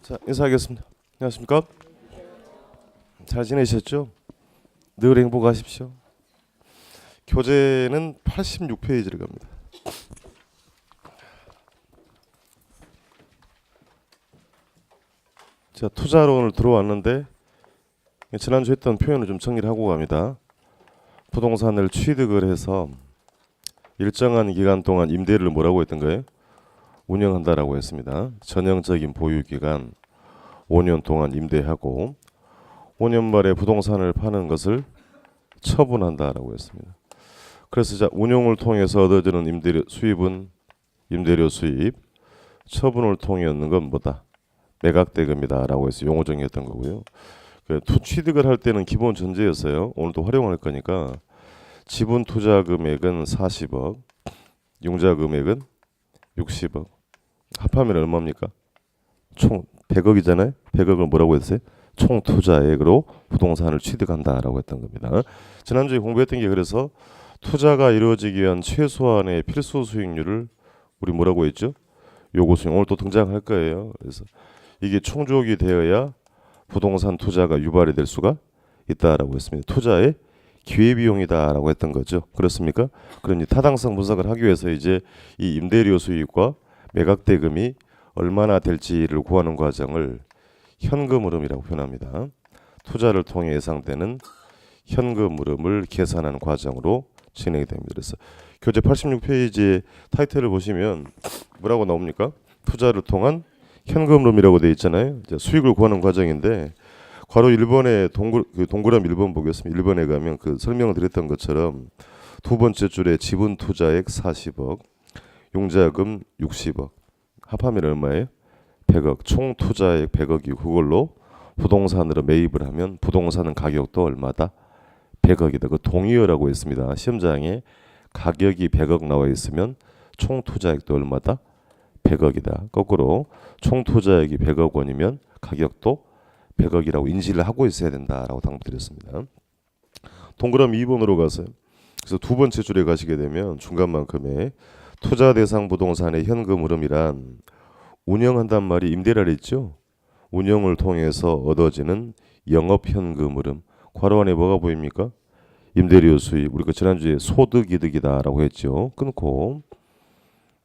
자, 인사하겠습니다. 안녕하십니까? 잘 지내셨죠? 늘 행복하십시오. 교재는 86페이지를 갑니다. 자, 투자론을 들어왔는데 지난주 했던 표현을 좀 정리를 하고 갑니다. 부동산을 취득을 해서 일정한 기간 동안 임대를 뭐라고 했던 거예요? 운영한다라고 했습니다. 전형적인 보유기간 5년 동안 임대하고 5년 말에 부동산을 파는 것을 처분한다라고 했습니다. 그래서 자, 운용을 통해서 얻어지는 임대료 수입은 임대료 수입, 처분을 통해 얻는 건 뭐다? 매각대금이다라고 해서 용어 정의했던 거고요. 취득을 할 때는 기본 전제였어요. 오늘도 활용할 거니까 지분 투자 금액은 40억, 융자 금액은 60억. 합하면 얼마입니까? 총 100억이잖아요. 100억을 뭐라고 했어요? 총 투자액으로 부동산을 취득한다라고 했던 겁니다. 지난주에 공부했던 게 그래서 투자가 이루어지기 위한 최소한의 필수 수익률을 우리 뭐라고 했죠? 요구 수익. 오늘 또 등장할 거예요. 그래서 이게 충족이 되어야 부동산 투자가 유발이 될 수가 있다라고 했습니다. 투자의 기회비용이다라고 했던 거죠. 그렇습니까? 그러니 타당성 분석을 하기 위해서 이제 이 임대료 수익과 매각대금이 얼마나 될지를 구하는 과정을 현금 흐름이라고 표현합니다. 투자를 통해 예상되는 현금 흐름을 계산하는 과정으로 진행이 됩니다. 그래서 교재 86페이지의 타이틀을 보시면 뭐라고 나옵니까? 투자를 통한 현금 흐름이라고 되어 있잖아요. 이제 수익을 구하는 과정인데 괄호 1번에 동그라미 1번 보겠습니다. 1번에 가면 그 설명을 드렸던 것처럼 두 번째 줄에 지분 투자액 40억, 융자금 60억. 합하면 얼마예요? 100억. 총 투자액 100억이고 그걸로 부동산으로 매입을 하면 부동산 가격도 얼마다? 100억이다. 그 동의어라고 했습니다. 시험장에 가격이 100억 나와 있으면 총 투자액도 얼마다? 100억이다. 거꾸로 총 투자액이 100억 원이면 가격도 100억이라고 인지를 하고 있어야 된다라고 당부드렸습니다. 동그라미 2번으로 가서요. 그래서 두 번째 줄에 가시게 되면 중간만큼의 투자 대상 부동산의 현금 흐름이란 운영한단 말이 임대를 했죠. 운영을 통해서 얻어지는 영업 현금 흐름. 괄호 안에 뭐가 보입니까? 임대료 수입. 우리가 지난주에 소득이득이다라고 했죠. 끊고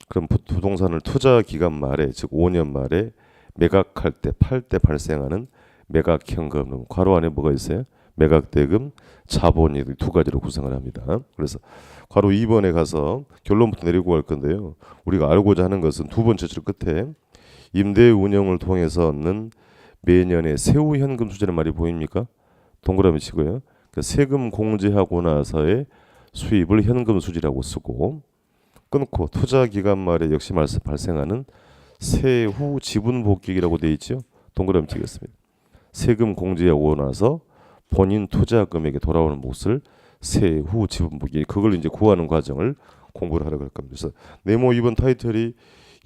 그럼 부동산을 투자 기간 말에 즉 5년 말에 매각할 때 팔 때 발생하는 매각 현금. 괄호 안에 뭐가 있어요? 매각대금, 자본이 두 가지로 구성을 합니다. 그래서 괄호 2번에 가서 결론부터 내리고 갈 건데요. 우리가 알고자 하는 것은 두 번째 줄 끝에 임대 운영을 통해서 얻는 매년의 세후 현금 수지라는 말이 보입니까? 동그라미 치고요. 그러니까 세금 공제하고 나서의 수입을 현금 수지라고 쓰고 끊고 투자 기간 말에 역시 발생하는 세후 지분 복귀라고 되어 있죠. 동그라미 치겠습니다. 세금 공제하고 나서 본인 투자 금액에 돌아오는 몫을 세후 지분 복귀 그걸 이제 구하는 과정을 공부를 하려고 할 겁니다. 그래서 네모 2번 타이틀이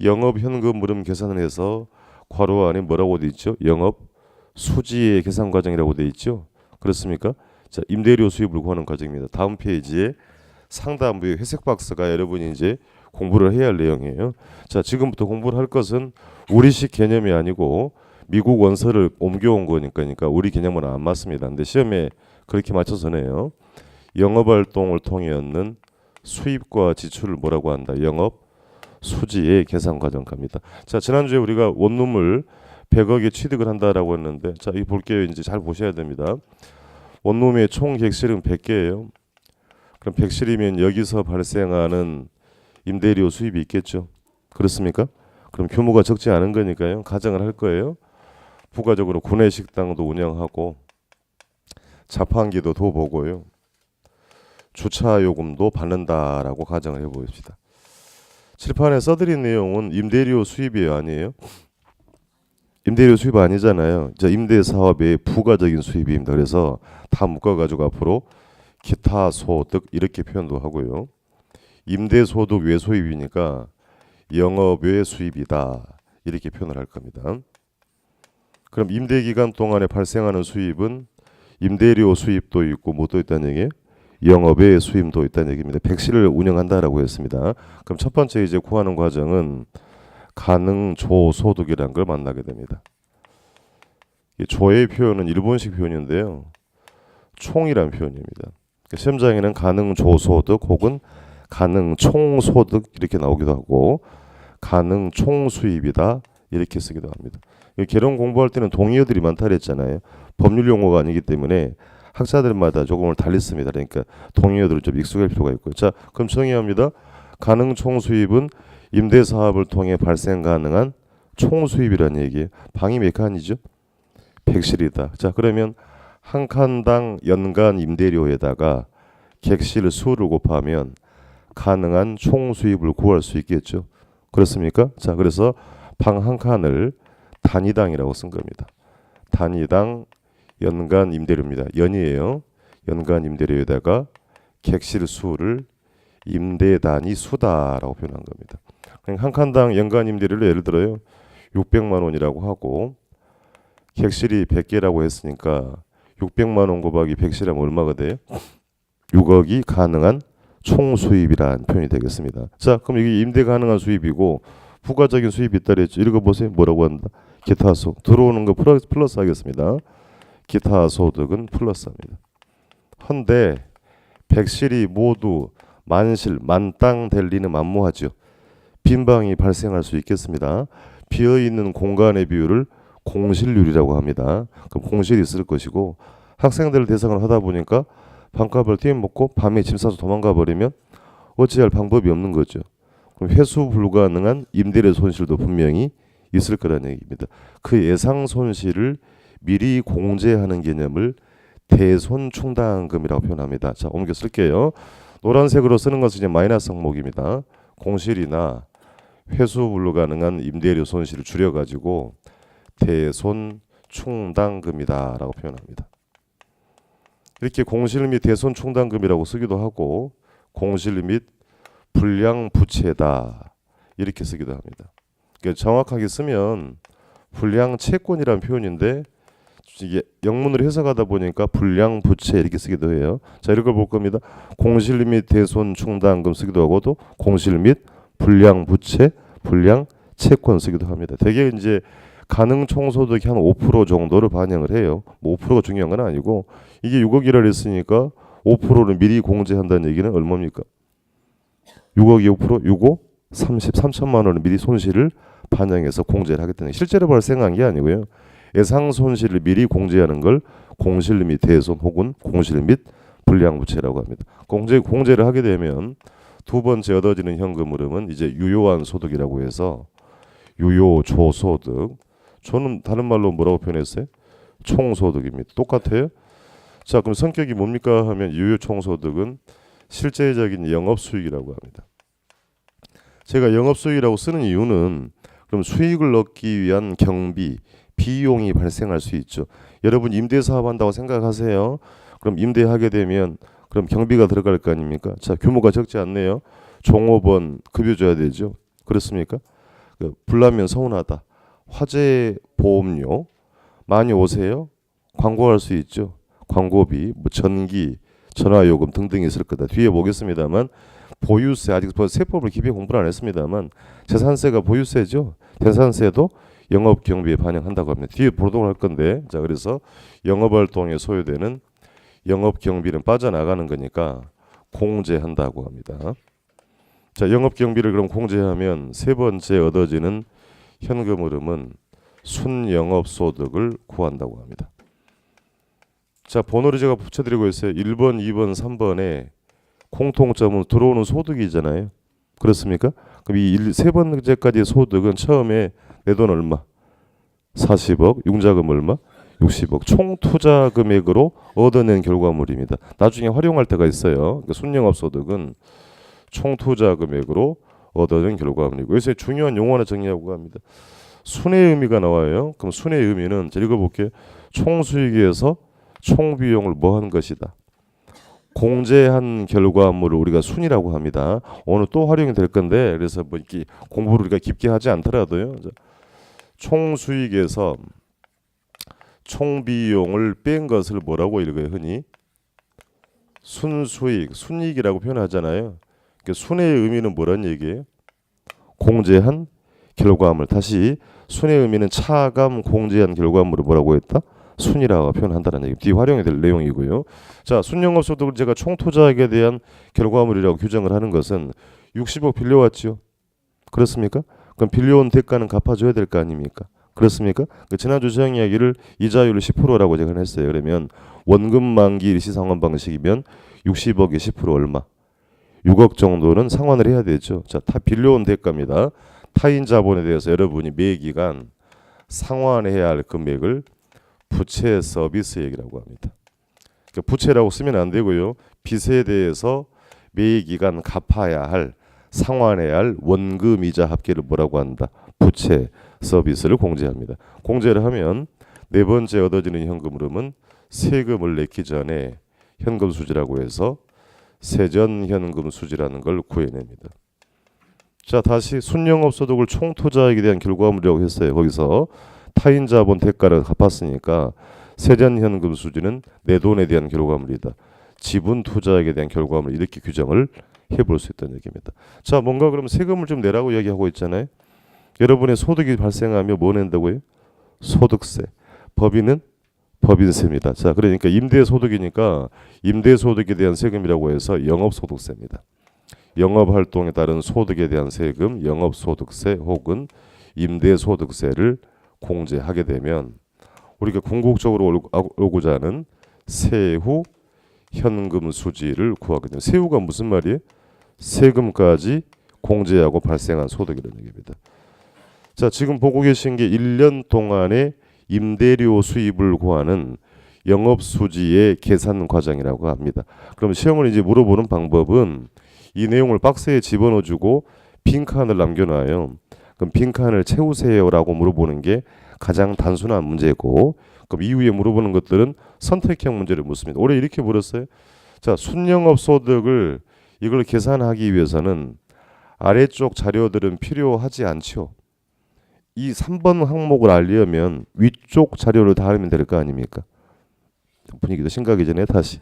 영업 현금 흐름 계산을 해서 괄호 안에 뭐라고 되어 있죠? 영업 수지의 계산 과정이라고 되어 있죠. 그렇습니까? 자, 임대료 수입을 구하는 과정입니다. 다음 페이지에 상단부의 회색 박스가 여러분이 이제 공부를 해야 할 내용이에요. 자, 지금부터 공부를 할 것은 우리식 개념이 아니고 미국 원서를 옮겨온 거니까 우리 개념은 안 맞습니다. 근데 시험에 그렇게 맞춰서 내요. 영업활동을 통해 얻는 수입과 지출을 뭐라고 한다? 영업 수지의 계산 과정 갑니다. 자, 지난주에 우리가 원룸을 100억에 취득을 한다라고 했는데 자, 이 볼게요. 이제 잘 보셔야 됩니다. 원룸의 총 객실은 100개예요. 그럼 100실이면 여기서 발생하는 임대료 수입이 있겠죠. 그렇습니까? 그럼 규모가 적지 않은 거니까요. 가정을 할 거예요. 부가적으로 구내식당도 운영하고 자판기도 둬보고요. 주차 요금도 받는다라고 가정을 해봅시다. 칠판에 써드린 내용은 임대료 수입이 아니에요. 임대료 수입 아니잖아요. 임대 사업의 부가적인 수입입니다. 그래서 다 묶어가지고 앞으로 기타 소득 이렇게 표현도 하고요. 임대 소득 외 수입이니까 영업 외 수입이다 이렇게 표현을 할 겁니다. 그럼 임대 기간 동안에 발생하는 수입은 임대료 수입도 있고 뭐 또 있다는 얘기예요? 영업의 수입도 있다는 얘기입니다. 100실을 운영한다라고 했습니다. 그럼 첫 번째 이제 구하는 과정은 가능 조소득이라는 걸 만나게 됩니다. 이 조의 표현은 일본식 표현인데요. 총이란 표현입니다. 그러니까 시험장에는 가능 조소득 혹은 가능 총소득 이렇게 나오기도 하고 가능 총수입이다 이렇게 쓰기도 합니다. 개론 공부할 때는 동의어들이 많다 그랬잖아요. 법률 용어가 아니기 때문에 학자들마다 조금을 달리 씁니다. 그러니까 동의어들을 좀 익숙할 필요가 있고요. 자, 그럼 정의합니다. 가능 총수입은 임대 사업을 통해 발생 가능한 총수입이라는 얘기예요. 방이 몇 칸이죠? 100실이다. 자, 그러면 한 칸당 연간 임대료에다가 객실 수를 곱하면 가능한 총수입을 구할 수 있겠죠. 그렇습니까? 자, 그래서 방 한 칸을 단위당이라고 쓴 겁니다. 단위당 연간 임대료입니다. 연이에요. 연간 임대료에다가 객실 수를 임대 단위 수다라고 표현한 겁니다. 한 칸당 연간 임대료를 예를 들어요 600만 원이라고 하고 객실이 100개라고 했으니까 600만 원 곱하기 100실하면 얼마가 돼요? 6억이 가능한 총수입이라는 표현이 되겠습니다. 자, 그럼 이게 임대 가능한 수입이고 부가적인 수입이 있다 그랬죠. 읽어보세요. 뭐라고 한다? 기타 소득. 들어오는 거 플러스 하겠습니다. 기타 소득은 플러스합니다. 헌데 100실이 모두 만실, 만땅 될 리는 만무하죠. 빈방이 발생할 수 있겠습니다. 비어있는 공간의 비율을 공실률이라고 합니다. 그럼 공실이 있을 것이고 학생들을 대상으로 하다 보니까 반값을 띄워먹고 밤에 짐 싸서 도망가 버리면 어찌할 방법이 없는 거죠. 그럼 회수 불가능한 임대료 손실도 분명히 있을 거라는 얘기입니다. 그 예상 손실을 미리 공제하는 개념을 대손 충당금이라고 표현합니다. 자, 옮겨 쓸게요. 노란색으로 쓰는 것은 이제 마이너스 항목입니다. 공실이나 회수 불가능한 임대료 손실을 줄여가지고 대손 충당금이다라고 표현합니다. 이렇게 공실 및 대손 충당금이라고 쓰기도 하고 공실 및 불량 부채다 이렇게 쓰기도 합니다. 그러니까 정확하게 쓰면 불량 채권이라는 표현인데 이게 영문으로 해석하다 보니까 불량 부채 이렇게 쓰기도 해요. 자, 이걸 볼 겁니다. 공실 및 대손 충당금 쓰기도 하고도 공실 및 불량 부채, 불량 채권 쓰기도 합니다. 대개 이제 가능 총소득이 한 5% 정도를 반영을 해요. 뭐 5%가 중요한 건 아니고 이게 6억이라 했으니까 5%를 미리 공제한다는 얘기는 얼마입니까? 6억이 5%? 6억 33천만 원을 미리 손실을 반영해서 공제를 하겠다는 실제로 발생한 게 아니고요. 예상 손실을 미리 공제하는 걸 공실 및 대손 혹은 공실 및 불량부채라고 합니다. 공제를 하게 되면 두 번째 얻어지는 현금 흐름은 이제 유효한 소득이라고 해서 유효 조소득. 저는 다른 말로 뭐라고 표현했어요? 총소득입니다. 똑같아요. 자, 그럼 성격이 뭡니까 하면 유효 총소득은 실제적인 영업수익이라고 합니다. 제가 영업수익이라고 쓰는 이유는 그럼 수익을 얻기 위한 경비, 비용이 발생할 수 있죠. 여러분 임대사업 한다고 생각하세요. 그럼 임대하게 되면 그럼 경비가 들어갈 거 아닙니까? 자, 규모가 적지 않네요. 종업원 급여 줘야 되죠. 그렇습니까? 불나면 서운하다. 화재 보험료 많이 오세요. 광고할 수 있죠. 광고비, 뭐 전기, 전화요금 등등 있을 거다. 뒤에 보겠습니다만 보유세 아직 세법을 깊이 공부를 안 했습니다만 재산세가 보유세죠. 재산세도 영업 경비에 반영한다고 합니다. 뒤에 보도록 할 건데 자 그래서 영업 활동에 소요되는 영업 경비는 빠져나가는 거니까 공제한다고 합니다. 자 영업 경비를 그럼 공제하면 세 번째 얻어지는 현금 흐름은 순영업 소득을 구한다고 합니다. 자 번호를 제가 붙여드리고 있어요. 1번, 2번, 3번에 공통점은 들어오는 소득이잖아요. 그렇습니까? 그럼 이 세 번째까지의 소득은 처음에 내 돈 얼마? 40억, 융자금 얼마? 60억. 총 투자 금액으로 얻어낸 결과물입니다. 나중에 활용할 때가 있어요. 그러니까 순영업 소득은 총 투자 금액으로 얻어낸 결과물이고 여기서 중요한 용어 하나 정리하고 합니다. 순의 의미가 나와요. 그럼 순의 의미는 제가 읽어볼게요. 총 수익에서 총 비용을 뭐 한 것이다. 공제한 결과물을 우리가 순이라고 합니다. 오늘 또 활용이 될 건데 그래서 뭐 이렇게 공부를 우리가 깊게 하지 않더라도요. 총 수익에서 총 비용을 뺀 것을 뭐라고 읽어요? 흔히 순수익, 순이익이라고 표현하잖아요. 그러니까 순의 의미는 뭐란 얘기예요? 공제한 결과물. 다시 순의 의미는 차감 공제한 결과물을 뭐라고 했다? 순이라고 표현한다는 얘기. 뒤 활용이 될 내용이고요. 자, 순영업소득을 제가 총투자액에 대한 결과물이라고 규정을 하는 것은 60억 빌려왔죠. 그렇습니까? 그럼 빌려온 대가는 갚아줘야 될 거 아닙니까? 그렇습니까? 지난주 시장 이야기를 이자율을 10%라고 제가 했어요. 그러면 원금 만기 일시 상환 방식이면 60억에 10% 얼마? 6억 정도는 상환을 해야 되죠. 자, 다 빌려온 대가입니다. 타인 자본에 대해서 여러분이 매 기간 상환해야 할 금액을 부채 서비스액이라고 합니다. 그러니까 부채라고 쓰면 안 되고요. 빚에 대해서 매 기간 갚아야 할 상환해야 할 원금 이자 합계를 뭐라고 한다? 부채 서비스를 공제합니다. 공제를 하면 네 번째 얻어지는 현금 흐름은 세금을 냈기 전에 현금 수지라고 해서 세전 현금 수지라는 걸 구해냅니다. 자, 다시 순영업소득을 총투자액에 대한 결과물이라고 했어요. 거기서 타인 자본 대가를 갚았으니까 세전 현금 수지는 내 돈에 대한 결과물이다. 지분 투자액에 대한 결과물 이렇게 규정을 해볼 수 있다는 얘기입니다. 자, 뭔가 그럼 세금을 좀 내라고 이야기하고 있잖아요. 여러분의 소득이 발생하며 뭐 낸다고요? 소득세. 법인은 법인세입니다. 자, 그러니까 임대소득이니까 임대소득에 대한 세금이라고 해서 영업소득세입니다. 영업활동에 따른 소득에 대한 세금, 영업소득세 혹은 임대소득세를 공제하게 되면 우리가 궁극적으로 오고자 하는 세후 현금 수지를 구하게 됩니다. 세후가 무슨 말이에요? 세금까지 공제하고 발생한 소득이라는 얘기입니다. 자, 지금 보고 계신 게 1년 동안의 임대료 수입을 구하는 영업수지의 계산 과정이라고 합니다. 그럼 시험을 이제 물어보는 방법은 이 내용을 박스에 집어넣어주고 빈칸을 남겨놔요. 그럼 빈칸을 채우세요라고 물어보는 게 가장 단순한 문제고, 그럼 이후에 물어보는 것들은 선택형 문제를 묻습니다. 올해 이렇게 물었어요. 자, 순영업 소득을 이걸 계산하기 위해서는 아래쪽 자료들은 필요하지 않죠. 이 3번 항목을 알려면 위쪽 자료를 다 알면 될 거 아닙니까? 분위기도 심각하기 전에 다시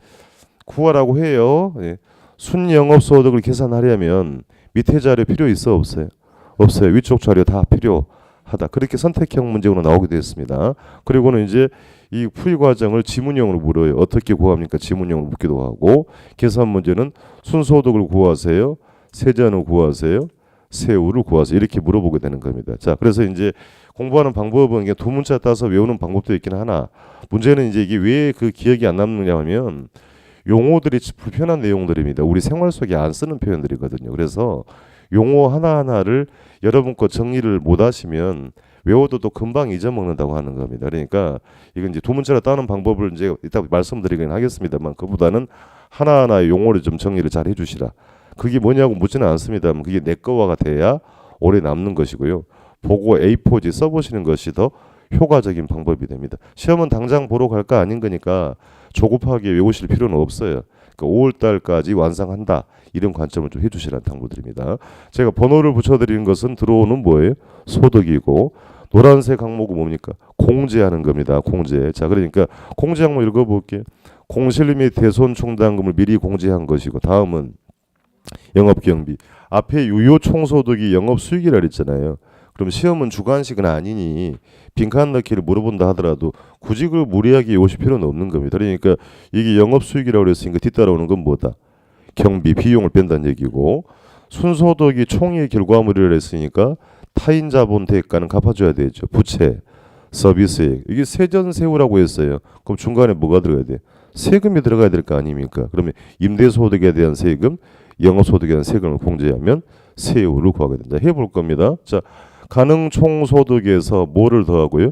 구하라고 해요. 예. 순영업소득을 계산하려면 밑에 자료 필요 있어 없어요? 없어요. 위쪽 자료 다 필요하다. 그렇게 선택형 문제로 나오게 됐습니다. 그리고는 이제 이 풀이 과정을 지문형으로 물어요. 어떻게 구합니까? 지문형으로 묻기도 하고, 계산 문제는 순소득을 구하세요, 세전을 구하세요, 세후를 구하세요, 이렇게 물어보게 되는 겁니다. 자, 그래서 이제 공부하는 방법은 이게 두 문자 따서 외우는 방법도 있긴 하나, 문제는 이제 이게 왜 그 기억이 안 남느냐 하면 용어들이 불편한 내용들입니다. 우리 생활 속에 안 쓰는 표현들이거든요. 그래서 용어 하나하나를 여러분 거 정리를 못 하시면 외워도 또 금방 잊어먹는다고 하는 겁니다. 그러니까 이건 이제 두 문자로 따는 방법을 이제 이따 말씀드리긴 하겠습니다만, 그보다는 하나하나의 용어를 좀 정리를 잘 해주시라. 그게 뭐냐고 묻지는 않습니다만 그게 내 거화가 돼야 오래 남는 것이고요. 보고 A4지 써보시는 것이 더 효과적인 방법이 됩니다. 시험은 당장 보러 갈 거 아닌 거니까 조급하게 외우실 필요는 없어요. 그러니까 5월달까지 완성한다, 이런 관점을 좀 해주시라는 당부드립니다. 제가 번호를 붙여드리는 것은 들어오는 뭐예요? 소득이고, 노란색 항목은 뭡니까? 공제하는 겁니다. 공제. 자, 그러니까 공제 항목 읽어볼게요. 공실 및 대손 충당금을 미리 공제한 것이고, 다음은 영업경비. 앞에 유효 총소득이 영업수익이라 그랬잖아요. 그럼 시험은 주관식은 아니니 빈칸 넣기를 물어본다 하더라도 굳이 그걸 무리하게 오실 필요는 없는 겁니다. 그러니까 이게 영업수익이라고 그랬으니까 뒤따라오는 건 뭐다? 경비, 비용을 뺀다는 얘기고, 순소득이 총의 결과물이라 했으니까 타인 자본 대가는 갚아줘야 되죠. 부채, 서비스액. 이게 세전세후라고 했어요. 그럼 중간에 뭐가 들어가야 돼? 세금이 들어가야 될 거 아닙니까? 그러면 임대소득에 대한 세금, 영업소득에 대한 세금을 공제하면 세후를 구하게 된다. 해볼 겁니다. 자, 가능 총소득에서 뭐를 더하고요?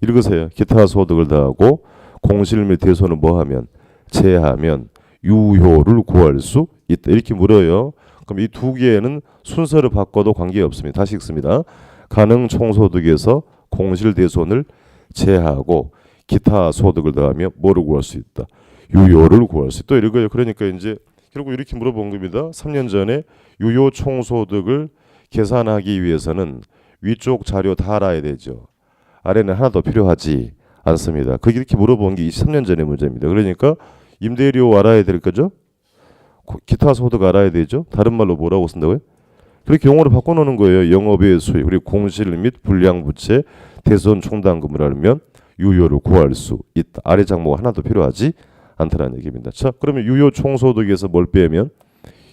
읽으세요. 기타 소득을 더하고 공실 및 대손을 뭐하면? 제하면 유효를 구할 수 있다. 이렇게 물어요. 그럼 이 두 개는 순서를 바꿔도 관계없습니다. 다시 읽습니다. 가능 총소득에서 공실 대손을 제하고 기타 소득을 더하며 뭐를 구할 수 있다? 유효를 구할 수 있다. 또 읽어요. 그러니까 이제 결국 이렇게 물어본 겁니다. 3년 전에 유효 총소득을 계산하기 위해서는 위쪽 자료 다 알아야 되죠. 아래는 하나도 필요하지 않습니다. 그게 이렇게 물어본 게 23년 전의 문제입니다. 그러니까 임대료 알아야 될 거죠. 기타 소득 알아야 되죠. 다른 말로 뭐라고 쓴다고요? 그렇게 용어를 바꿔놓는 거예요. 영업외 수익 그리고 공실 및 불량부채 대손 총담금을 알면 유효를 구할 수 있다. 아래 장목 하나도 필요하지 않다라는 얘기입니다. 자, 그러면 유효 총소득에서 뭘 빼면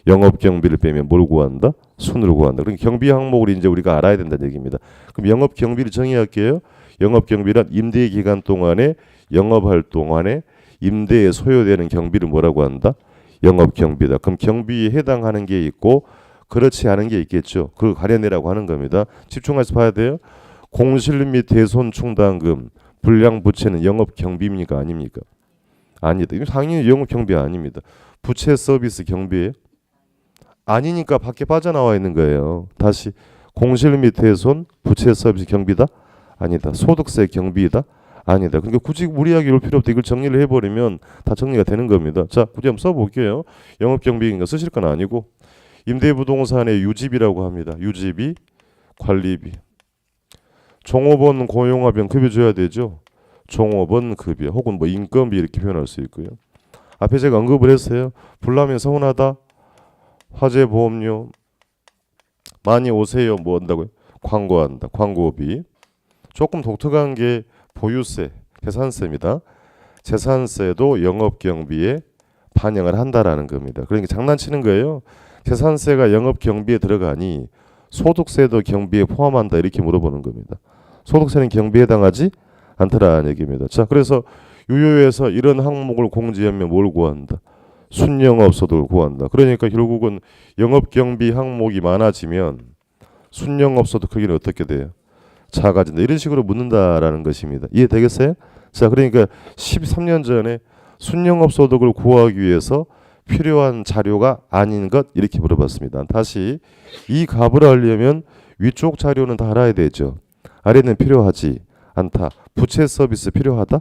영업 경비를 빼면 뭘 구한다? 순을 구한다. 그럼 경비 항목을 이제 우리가 알아야 된다는 얘기입니다. 그럼 영업 경비를 정의할게요. 영업 경비란 임대 기간 동안에 영업할 동안에 임대에 소요되는 경비를 뭐라고 한다? 영업 경비다. 그럼 경비에 해당하는 게 있고 그렇지 않은 게 있겠죠. 그걸 가려내라고 하는 겁니다. 집중해서 봐야 돼요. 공실 및 대손 충당금, 불량 부채는 영업 경비입니까? 아닙니까? 아니다. 이거 당연히 영업 경비 아닙니다. 부채 서비스 경비예요? 아니니까 밖에 빠져나와 있는 거예요. 다시 공실 및 대손 부채 서비스 경비다? 아니다. 소득세 경비다? 아니다. 그러니까 굳이 무리하게 올 필요 없다. 이걸 정리를 해버리면 다 정리가 되는 겁니다. 자, 굳이 한번 써볼게요. 영업 경비인가 쓰실 건 아니고 임대부동산의 유지비라고 합니다. 유지비, 관리비. 종업원 고용하면 급여 줘야 되죠. 종업원 급여 혹은 뭐 인건비 이렇게 표현할 수 있고요. 앞에 제가 언급을 했어요. 불나면 서운하다. 화재 보험료 많이 오세요. 뭐 한다고요? 광고한다. 광고비. 조금 독특한 게 보유세, 재산세입니다. 재산세도 영업경비에 반영을 한다라는 겁니다. 그러니까 장난치는 거예요. 재산세가 영업경비에 들어가니 소득세도 경비에 포함한다 이렇게 물어보는 겁니다. 소득세는 경비에 해당하지 않더라는 얘기입니다. 자, 그래서 유효에서 이런 항목을 공제하면 뭘 구한다? 순영업소득을 구한다. 그러니까 결국은 영업경비 항목이 많아지면 순영업소득 크기는 어떻게 돼요? 작아진다. 이런 식으로 묻는다라는 것입니다. 이해되겠어요? 자, 그러니까 13년 전에 순영업소득을 구하기 위해서 필요한 자료가 아닌 것 이렇게 물어봤습니다. 다시 이 값을 알려면 위쪽 자료는 다 알아야 되죠. 아래는 필요하지 않다. 부채 서비스 필요하다?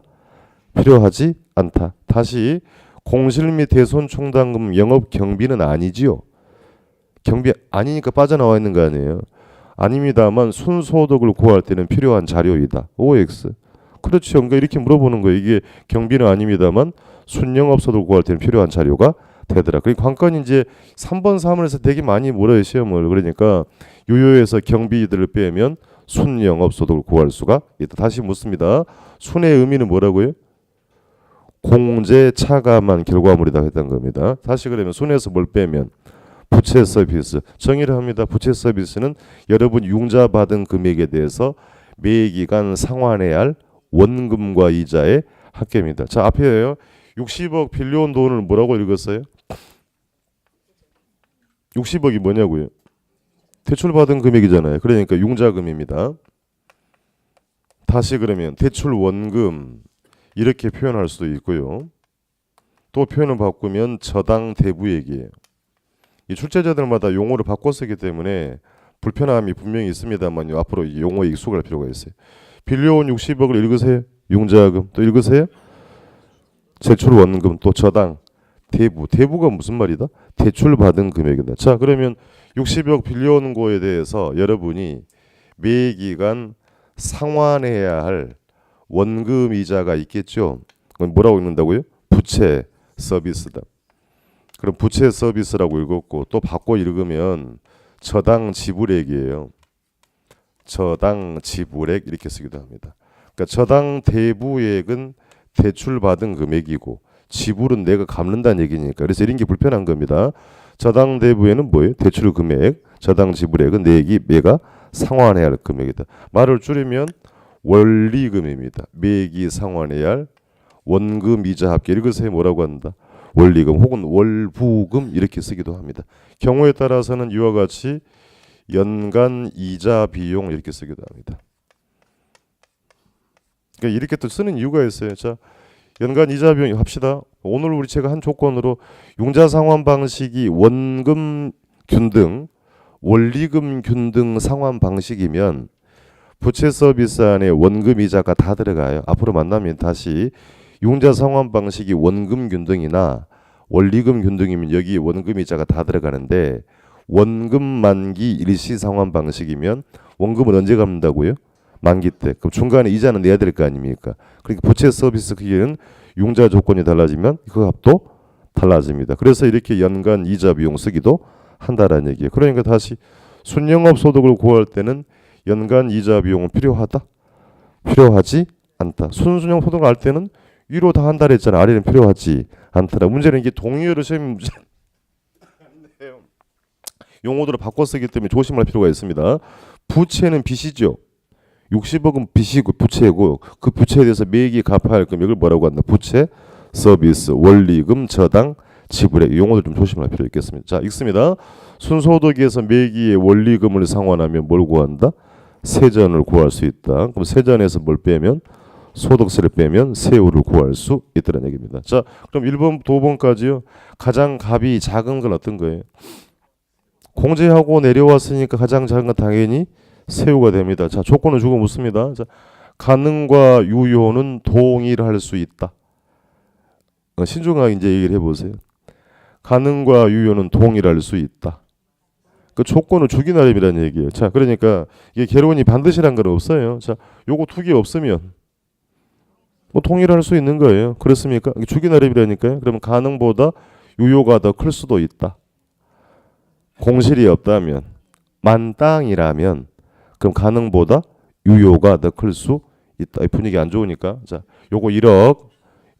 필요하지 않다. 다시 공실 및 대손 충당금 영업 경비는 아니지요. 경비 아니니까 빠져나와 있는 거 아니에요. 아닙니다만 순소득을 구할 때는 필요한 자료이다. OX. 그렇죠. 그러니까 이렇게 물어보는 거예요. 이게 경비는 아닙니다만 순영업소득을 구할 때는 필요한 자료가 되더라. 그리고 관건이 이제 3번 3번에서 되게 많이 물어요. 시험을. 그러니까 유효에서 경비들을 빼면 순영업소득을 구할 수가 있다. 다시 묻습니다. 순의 의미는 뭐라고요? 공제 차감한 결과물이다 했던 겁니다. 다시 그러면 순에서 뭘 빼면 부채 서비스 정의를 합니다. 부채 서비스는 여러분 융자 받은 금액에 대해서 매기간 상환해야 할 원금과 이자의 합계입니다. 자, 앞에요. 60억 빌려온 돈을 뭐라고 읽었어요? 60억이 뭐냐고요? 대출받은 금액이잖아요. 그러니까 융자금입니다. 다시 그러면 대출 원금 이렇게 표현할 수도 있고요. 또 표현을 바꾸면 저당 대부액이에요. 이 출제자들마다 용어를 바꿔 쓰기 때문에 불편함이 분명히 있습니다만 앞으로 이 용어에 익숙할 필요가 있어요. 빌려온 60억을 읽으세요. 융자금 또 읽으세요. 제출 원금 또 저당 대부. 대부가 무슨 말이다? 대출 받은 금액이다. 자, 그러면 60억 빌려오는 거에 대해서 여러분이 매기간 상환해야 할 원금 이자가 있겠죠. 그건 뭐라고 읽는다고요? 부채 서비스다. 그럼 부채 서비스라고 읽었고 또 바꿔 읽으면 저당 지불액이에요. 저당 지불액 이렇게 쓰기도 합니다. 그러니까 저당 대부액은 대출 받은 금액이고 지불은 내가 갚는다는 얘기니까 그래서 이런 게 불편한 겁니다. 저당 대부에는 뭐예요? 대출 금액, 저당 지불액은 내가 상환해야 할 금액이다. 말을 줄이면 원리금입니다. 매기 상환해야 할 원금 이자 합계 읽으세요. 뭐라고 한다? 원리금 혹은 월부금 이렇게 쓰기도 합니다. 경우에 따라서는 이와 같이 연간 이자 비용 이렇게 쓰기도 합니다. 그러니까 이렇게 또 쓰는 이유가 있어요. 자, 연간 이자 비용 합시다. 오늘 우리 제가 한 조건으로 융자 상환 방식이 원금 균등, 원리금 균등 상환 방식이면 부채 서비스 안에 원금 이자가 다 들어가요. 앞으로 만나면 다시 융자 상환 방식이 원금 균등이나 원리금 균등이면 여기 원금 이자가 다 들어가는데 원금 만기 일시 상환 방식이면 원금을 언제 갚는다고요? 만기 때. 그럼 중간에 이자는 내야 될 거 아닙니까? 그러니까 부채 서비스 크기는 융자 조건이 달라지면 그 값도 달라집니다. 그래서 이렇게 연간 이자 비용 쓰기도 한다라는 얘기예요. 그러니까 다시 순영업 소득을 구할 때는 연간 이자 비용은 필요하다? 필요하지 않다. 순순영 소득을 할 때는 위로 다 한다 했잖아. 아래는 필요하지 않더라. 문제는 이게 동의어를 시험 문제 용어들을 바꿔 쓰기 때문에 조심할 필요가 있습니다. 부채는 빚이죠. 60억은 빚이고 부채고 그 부채에 대해서 매기 갚아야 할 금액을 뭐라고 한다? 부채, 서비스, 원리금, 저당, 지불액. 용어들 좀 조심할 필요 있겠습니다. 자, 읽습니다. 순소득에서 매기의 원리금을 상환하면 뭘 구한다? 세전을 구할 수 있다. 그럼 세전에서 뭘 빼면? 소득세를 빼면 세후를 구할 수 있다는 얘기입니다. 자, 그럼 1번부터 5번까지요. 가장 값이 작은 건 어떤 거예요? 공제하고 내려왔으니까 가장 작은 건 당연히 세후가 됩니다. 자, 조건을 주고 묻습니다. 자, 가능과 유효는 동일할 수 있다. 신중하게 이제 얘기를 해보세요. 가능과 유효는 동일할 수 있다. 그 조건을 주기 나름이라는 얘기예요. 자, 그러니까 이게 개론이 반드시란 건 없어요. 자, 요거 두 개 없으면 뭐 동일할 수 있는 거예요. 그렇습니까? 주기 나름이라니까요. 그러면 가능보다 유효가 더 클 수도 있다. 공실이 없다면 만땅이라면 그럼 가능보다 유효가 더 클 수 있다. 분위기 안 좋으니까. 자, 요거 1억,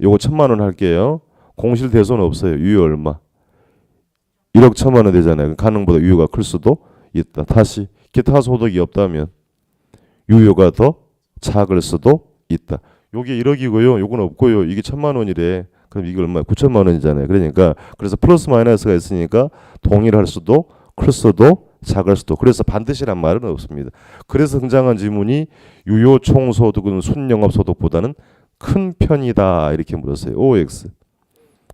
요거 1,000만 원 할게요. 공실 대손 없어요. 유효 얼마? 1억 1,000만 원 되잖아요. 가능보다 유효가 클 수도 있다. 다시 기타 소득이 없다면 유효가 더 작을 수도 있다. 요게 1억이고요. 요건 없고요. 이게 1,000만 원이래. 그럼 이게 얼마? 9천만 원이잖아요. 그러니까 그래서 플러스 마이너스가 있으니까 동일할 수도 클 수도 작을 수도. 그래서 반드시란 말은 없습니다. 그래서 등장한 지문이 유효 총소득은 순영업 소득보다는 큰 편이다 이렇게 물었어요. OX.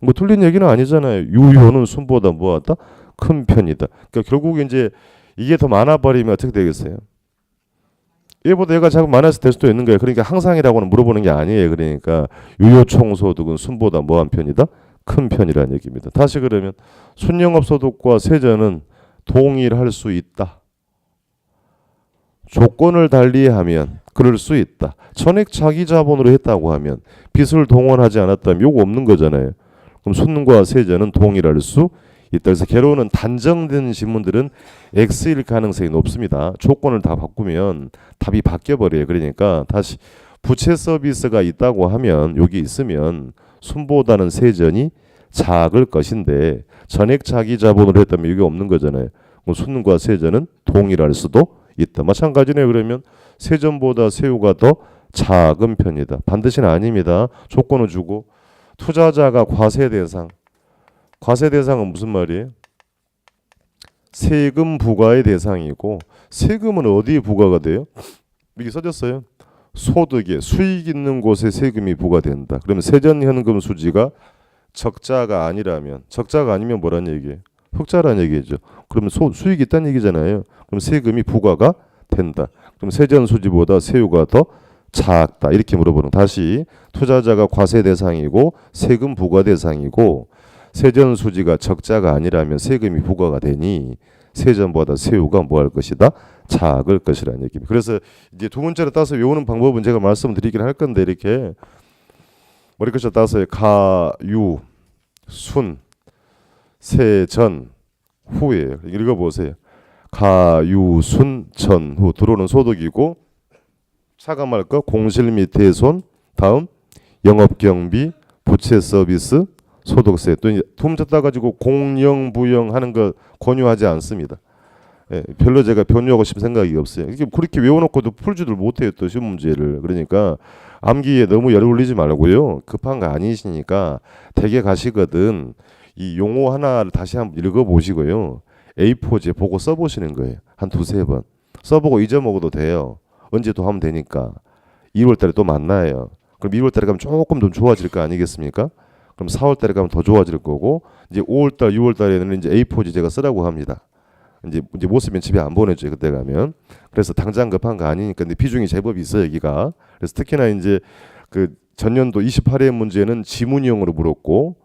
뭐 틀린 얘기는 아니잖아요. 유효는 순보다 뭐하다? 큰 편이다. 그러니까 결국 이제 이게 더 많아버리면 어떻게 되겠어요? 얘보다 얘가 작으면 마이너스 될 수도 있는 거예요. 그러니까 항상이라고는 물어보는 게 아니에요. 그러니까 유효 총소득은 순보다 뭐한 편이다? 큰 편이라는 얘기입니다. 다시 그러면 순영업 소득과 세전은 동일할 수 있다. 조건을 달리하면 그럴 수 있다. 전액 자기 자본으로 했다고 하면 빚을 동원하지 않았다면 요거 없는 거잖아요. 그럼 순과 세전은 동일할 수 있다. 그래서 개론은 단정된 지문들은 X일 가능성이 높습니다. 조건을 다 바꾸면 답이 바뀌어버려요. 그러니까 다시 부채 서비스가 있다고 하면 여기 있으면 순보다는 세전이 작을 것인데 전액 자기 자본으로 했다면 이게 없는 거잖아요. 그럼 순과 세전은 동일할 수도 있다. 마찬가지네요. 그러면 세전보다 세후가 더 작은 편이다. 반드시는 아닙니다. 조건을 주고 투자자가 과세 대상. 과세 대상은 무슨 말이에요? 세금 부과의 대상이고 세금은 어디에 부과가 돼요? 여기 써졌어요. 소득에 수익 있는 곳에 세금이 부과된다. 그러면 세전현금 수지가 적자가 아니라면 적자가 아니면 뭐란 얘기예요? 흑자란 얘기죠. 그러면 수익이 있다는 얘기잖아요. 그럼 세금이 부과가 된다. 그럼 세전 수지보다 세후가 더 작다. 이렇게 물어보는. 다시 투자자가 과세 대상이고 세금 부과 대상이고 세전 수지가 적자가 아니라면 세금이 부과가 되니 세전보다 세후가 뭐 할 것이다? 작을 것이라는 얘기입니다. 그래서 이제 두 문자를 따서 외우는 방법은 제가 말씀드리긴 할 건데 이렇게 머리끝에 따서 가, 유, 순, 세, 전, 후예요. 읽어보세요. 가, 유, 순, 전, 후. 들어오는 소득이고 차감할 거 공실 및 대손, 다음 영업경비, 부채 서비스, 소득세. 또 두 문자 따가지고 공영, 부영 하는 거 권유하지 않습니다. 예, 별로 제가 변유하고 싶은 생각이 없어요. 이게 그렇게 외워놓고도 풀지들 못해요. 또 시험 문제를. 그러니까 암기에 너무 열 올리지 말고요. 급한 거 아니시니까 댁에 가시거든 이 용어 하나를 다시 한번 읽어보시고요. A4지에 보고 써보시는 거예요. 한 두세 번. 써보고 잊어먹어도 돼요. 언제 또 하면 되니까. 2월달에 또 만나요. 그럼 2월달에 가면 조금 좀 좋아질 거 아니겠습니까? 그럼 4월달에 가면 더 좋아질 거고 이제 5월달, 6월달에는 이제 A4지 제가 쓰라고 합니다. 이제 못 쓰면 집에 안 보내줘요. 그때 가면. 그래서 당장 급한 거 아니니까 근데 비중이 제법 있어요. 여기가. 그래서 특히나 이제 그 전년도 28회 문제는 지문형으로 물었고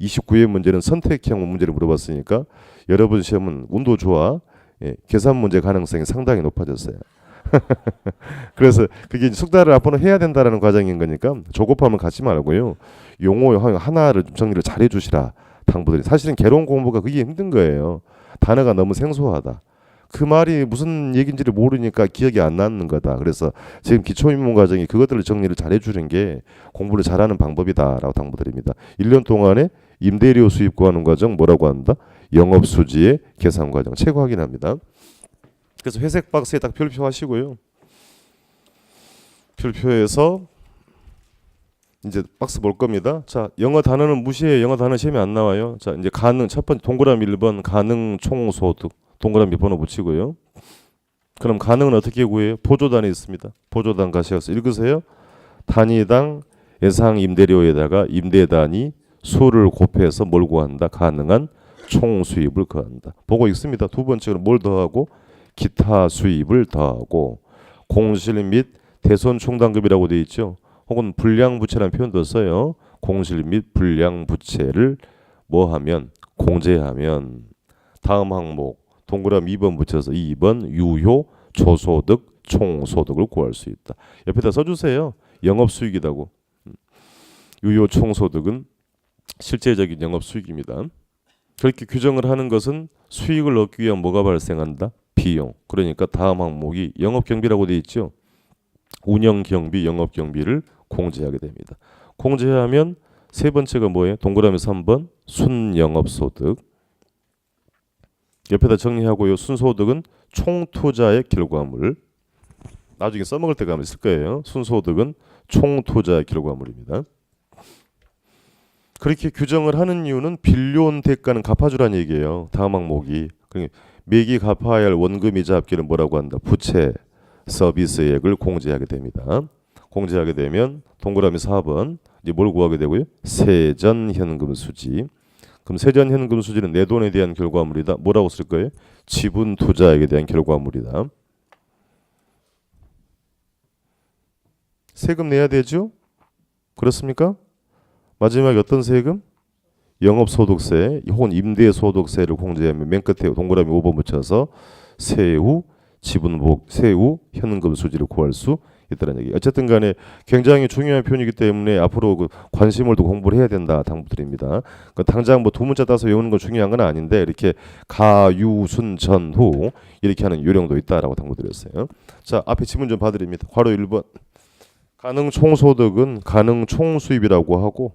29회 문제는 선택형 문제를 물어봤으니까 여러분 시험은 운도 좋아. 예, 계산 문제 가능성이 상당히 높아졌어요. 그래서 그게 숙달을 앞으로 해야 된다라는 과정인 거니까 조급함은 갖지 말고요. 용어 하나를 좀 정리를 잘 해주시라. 당부들이 사실은 개론 공부가 그게 힘든 거예요. 단어가 너무 생소하다. 그 말이 무슨 얘기인지를 모르니까 기억이 안 나는 거다. 그래서 지금 기초입문 과정이 그것들을 정리를 잘 해주는 게 공부를 잘하는 방법이다라고 당부드립니다. 1년 동안에 임대료 수입 구하는 과정 뭐라고 한다? 영업수지의 계산 과정 최고 확인합니다. 그래서 회색 박스에 딱 별표하시고요. 별표해서 이제 박스 볼 겁니다. 자, 영어 단어는 무시해요. 영어 단어 시험에 안 나와요. 자, 이제 가능 첫 번째 동그라미 1번 가능 총소득 동그라미 번호 붙이고요. 그럼 가능은 어떻게 구해요? 보조단이 있습니다. 보조단 가셔서 읽으세요. 단위당 예상 임대료에다가 임대단위 수를 곱해서 뭘 구한다? 가능한 총 수입을 구한다. 보고 있습니다. 두 번째는 뭘 더하고 기타 수입을 더하고 공실 및 대손 총당금이라고 되어 있죠. 혹은 불량부채라는 표현도 써요. 공실 및 불량부채를 뭐하면 공제하면 다음 항목 동그라미 2번 붙여서 2번 유효 조소득 총소득을 구할 수 있다. 옆에다 써주세요. 영업수익이라고. 유효 총소득은 실제적인 영업수익입니다. 그렇게 규정을 하는 것은 수익을 얻기 위한 뭐가 발생한다? 비용. 그러니까 다음 항목이 영업경비라고 되어 있죠. 운영경비, 영업경비를 공제하게 됩니다. 공제하면 세 번째가 뭐예요? 동그라미 3번 순영업소득. 옆에다 정리하고요. 순소득은 총투자의 결과물. 나중에 써먹을 때가 있을 거예요. 순소득은 총투자의 결과물입니다. 그렇게 규정을 하는 이유는 빌려온 대가는 갚아주라는 얘기예요. 다음 항목이. 매기 갚아야 할 원금이자 합계를 뭐라고 한다? 부채 서비스액을 공제하게 됩니다. 공제하게 되면 동그라미 4번 이제 뭘 구하게 되고요? 세전현금 수지. 그럼 세전현금 수지는 내 돈에 대한 결과물이다. 뭐라고 쓸 거예요? 지분 투자액에 대한 결과물이다. 세금 내야 되죠? 그렇습니까? 마지막에 어떤 세금? 영업소득세 혹은 임대소득세를 공제하면 맨 끝에 동그라미 5번 붙여서 세후 세후 현금 수지를 구할 수 있다는 얘기. 어쨌든 간에 굉장히 중요한 표현이기 때문에 앞으로 그 관심을 더 공부를 해야 된다 당부드립니다. 그러니까 당장 뭐 두 문자 따서 외우는 건 중요한 건 아닌데 이렇게 가유순전후 이렇게 하는 요령도 있다라고 당부드렸어요. 자, 앞에 지문 좀 봐드립니다. 괄호 1번 가능 총소득은 가능 총수입이라고 하고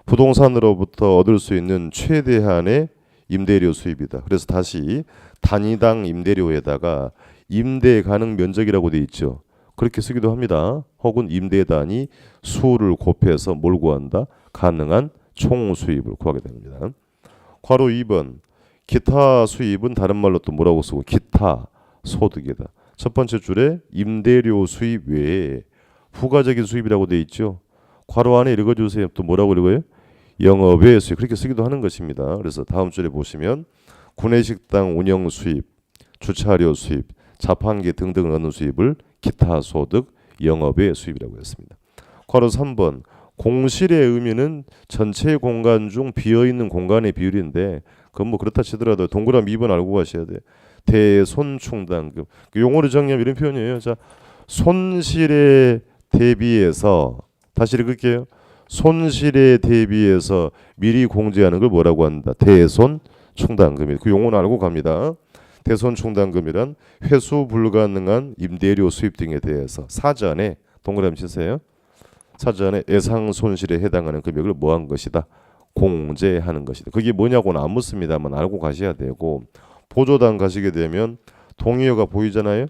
부동산으로부터 얻을 수 있는 최대한의 임대료 수입이다. 그래서 다시 단위당 임대료에다가 임대 가능 면적이라고 돼 있죠. 그렇게 쓰기도 합니다. 혹은 임대단위 수를 곱해서 뭘 구한다? 가능한 총 수입을 구하게 됩니다. 괄호 2번 기타 수입은 다른 말로 또 뭐라고 쓰고 기타 소득이다. 첫 번째 줄에 임대료 수입 외에 부가적인 수입이라고 돼 있죠. 괄호 안에 읽어주세요. 또 뭐라고 읽어요? 영업외 수입. 그렇게 쓰기도 하는 것입니다. 그래서 다음 줄에 보시면 구내식당 운영 수입, 주차료 수입, 자판기 등등을 얻는 수입을 기타 소득, 영업외 수입이라고 했습니다. 괄호 3번 공실의 의미는 전체 공간 중 비어있는 공간의 비율인데 그건 뭐 그렇다 치더라도 동그라미 2번 알고 가셔야 돼요. 대손충당금. 용어를 정리하면 이런 표현이에요. 자, 손실에 대비해서 다시 읽을게요. 손실에 대비해서 미리 공제하는 걸 뭐라고 한다? 대손충당금이. 그 용어는 알고 갑니다. 대손충당금이란 회수 불가능한 임대료 수입 등에 대해서 사전에 동그라미 치세요. 사전에 예상 손실에 해당하는 금액을 뭐한 것이다? 공제하는 것이다. 그게 뭐냐고는 안 묻습니다만 알고 가셔야 되고 보조단 가시게 되면 동의어가 보이잖아요.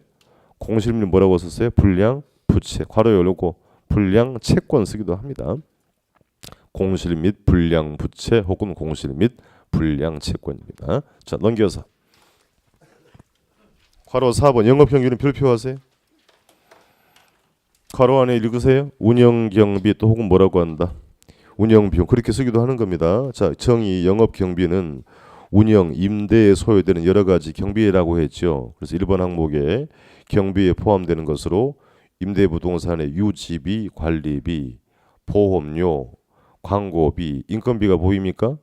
공실물 뭐라고 썼어요? 불량 부채. 괄호 열고 불량 채권 쓰기도 합니다. 공실 및 불량 부채 혹은 공실 및 불량 채권입니다. 자, 넘겨서 괄호 4번 영업평균은 별표하세요. 괄호 안에 읽으세요. 운영경비 또 혹은 뭐라고 한다? 운영비용. 그렇게 쓰기도 하는 겁니다. 자, 정의 영업경비는 운영, 임대에 소요되는 여러 가지 경비라고 했죠. 그래서 1번 항목에 경비에 포함되는 것으로 임대부동산의 유지비, 관리비, 보험료, 광고비, 인건비가 보입니까?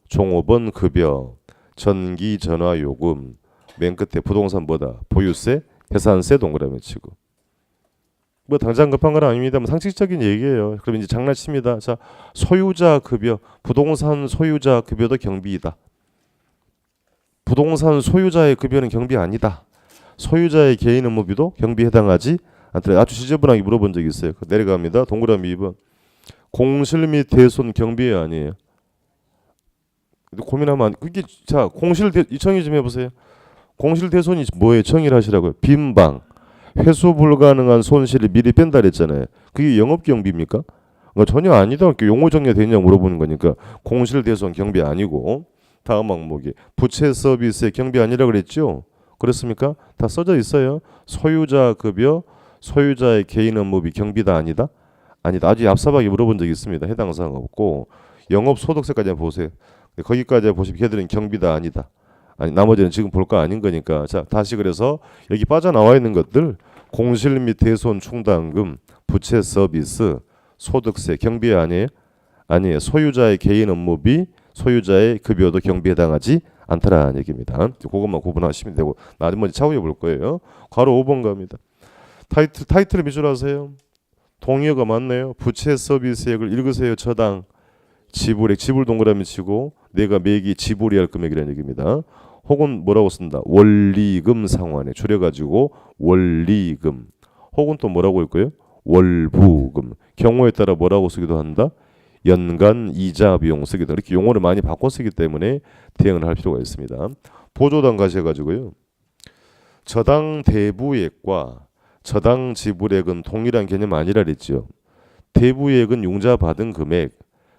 종업원 급여, 전기, 전화 요금, 맨 끝에 부동산 뭐다? 보유세, 해산세 동그라미 치고. 뭐 당장 급한 건 아닙니다. 뭐 상식적인 얘기예요. 그럼 이제 장난칩니다. 자, 소유자 급여, 부동산 소유자 급여도 경비이다. 부동산 소유자의 급여는 경비 아니다. 소유자의 개인 업무비도 경비에 해당하지 않더라. 아주 지저분하게 물어본 적이 있어요. 내려갑니다. 동그라미 2번. 공실 및 대손 경비에 아니에요. 고민하면 안, 그게 자 공실 정의 좀 해보세요. 공실 대손이 뭐예요? 정의를 하시라고요. 빈방, 회수 불가능한 손실을 미리 뺀다 그랬잖아요. 그게 영업 경비입니까? 그러니까 전혀 아니다. 이렇게 용어 정리가 되냐 물어보는 거니까 공실 대손 경비 아니고. 다음 항목이 부채 서비스의 경비 아니라 그랬죠? 그렇습니까? 다 써져 있어요. 소유자 급여, 소유자의 개인 업무비 경비다 아니다? 아니다. 아주 얍삽하게 물어본 적이 있습니다. 해당 사항 없고 영업 소득세까지 보세요. 거기까지 보시면 걔들은 경비다 아니다. 아니 나머지는 지금 볼 거 아닌 거니까. 자 다시 그래서 여기 빠져나와 있는 것들 공실 및 대손 충당금, 부채 서비스, 소득세 경비 아니에요? 아니에요. 소유자의 개인 업무비, 소유자의 급여도 경비에 해당하지 않더라는 얘기입니다. 그것만 구분하시면 되고 나머지 차후에 볼 거예요. 괄호 5번 갑니다. 타이틀을 밑줄 하세요. 동의어가 맞네요. 부채 서비스액을 읽으세요. 저당 지불액, 지불 동그라미 치고 내가 매기 지불이 할 금액이라는 얘기입니다. 혹은 뭐라고 쓴다. 원리금 상환에 줄여가지고 원리금. 혹은 또 뭐라고 할까요? 월부금. 경우에 따라 뭐라고 쓰기도 한다. 연간 이자 비용 쓰기도. 이렇게 용어를 많이 바꿔 쓰기 때문에 대응을 할 필요가 있습니다. 보조당 가셔가지고요. 저당 대부액과 저당 지불액은 동일한 개념 아니라 그랬죠. 대부액은 융자 받은 금액,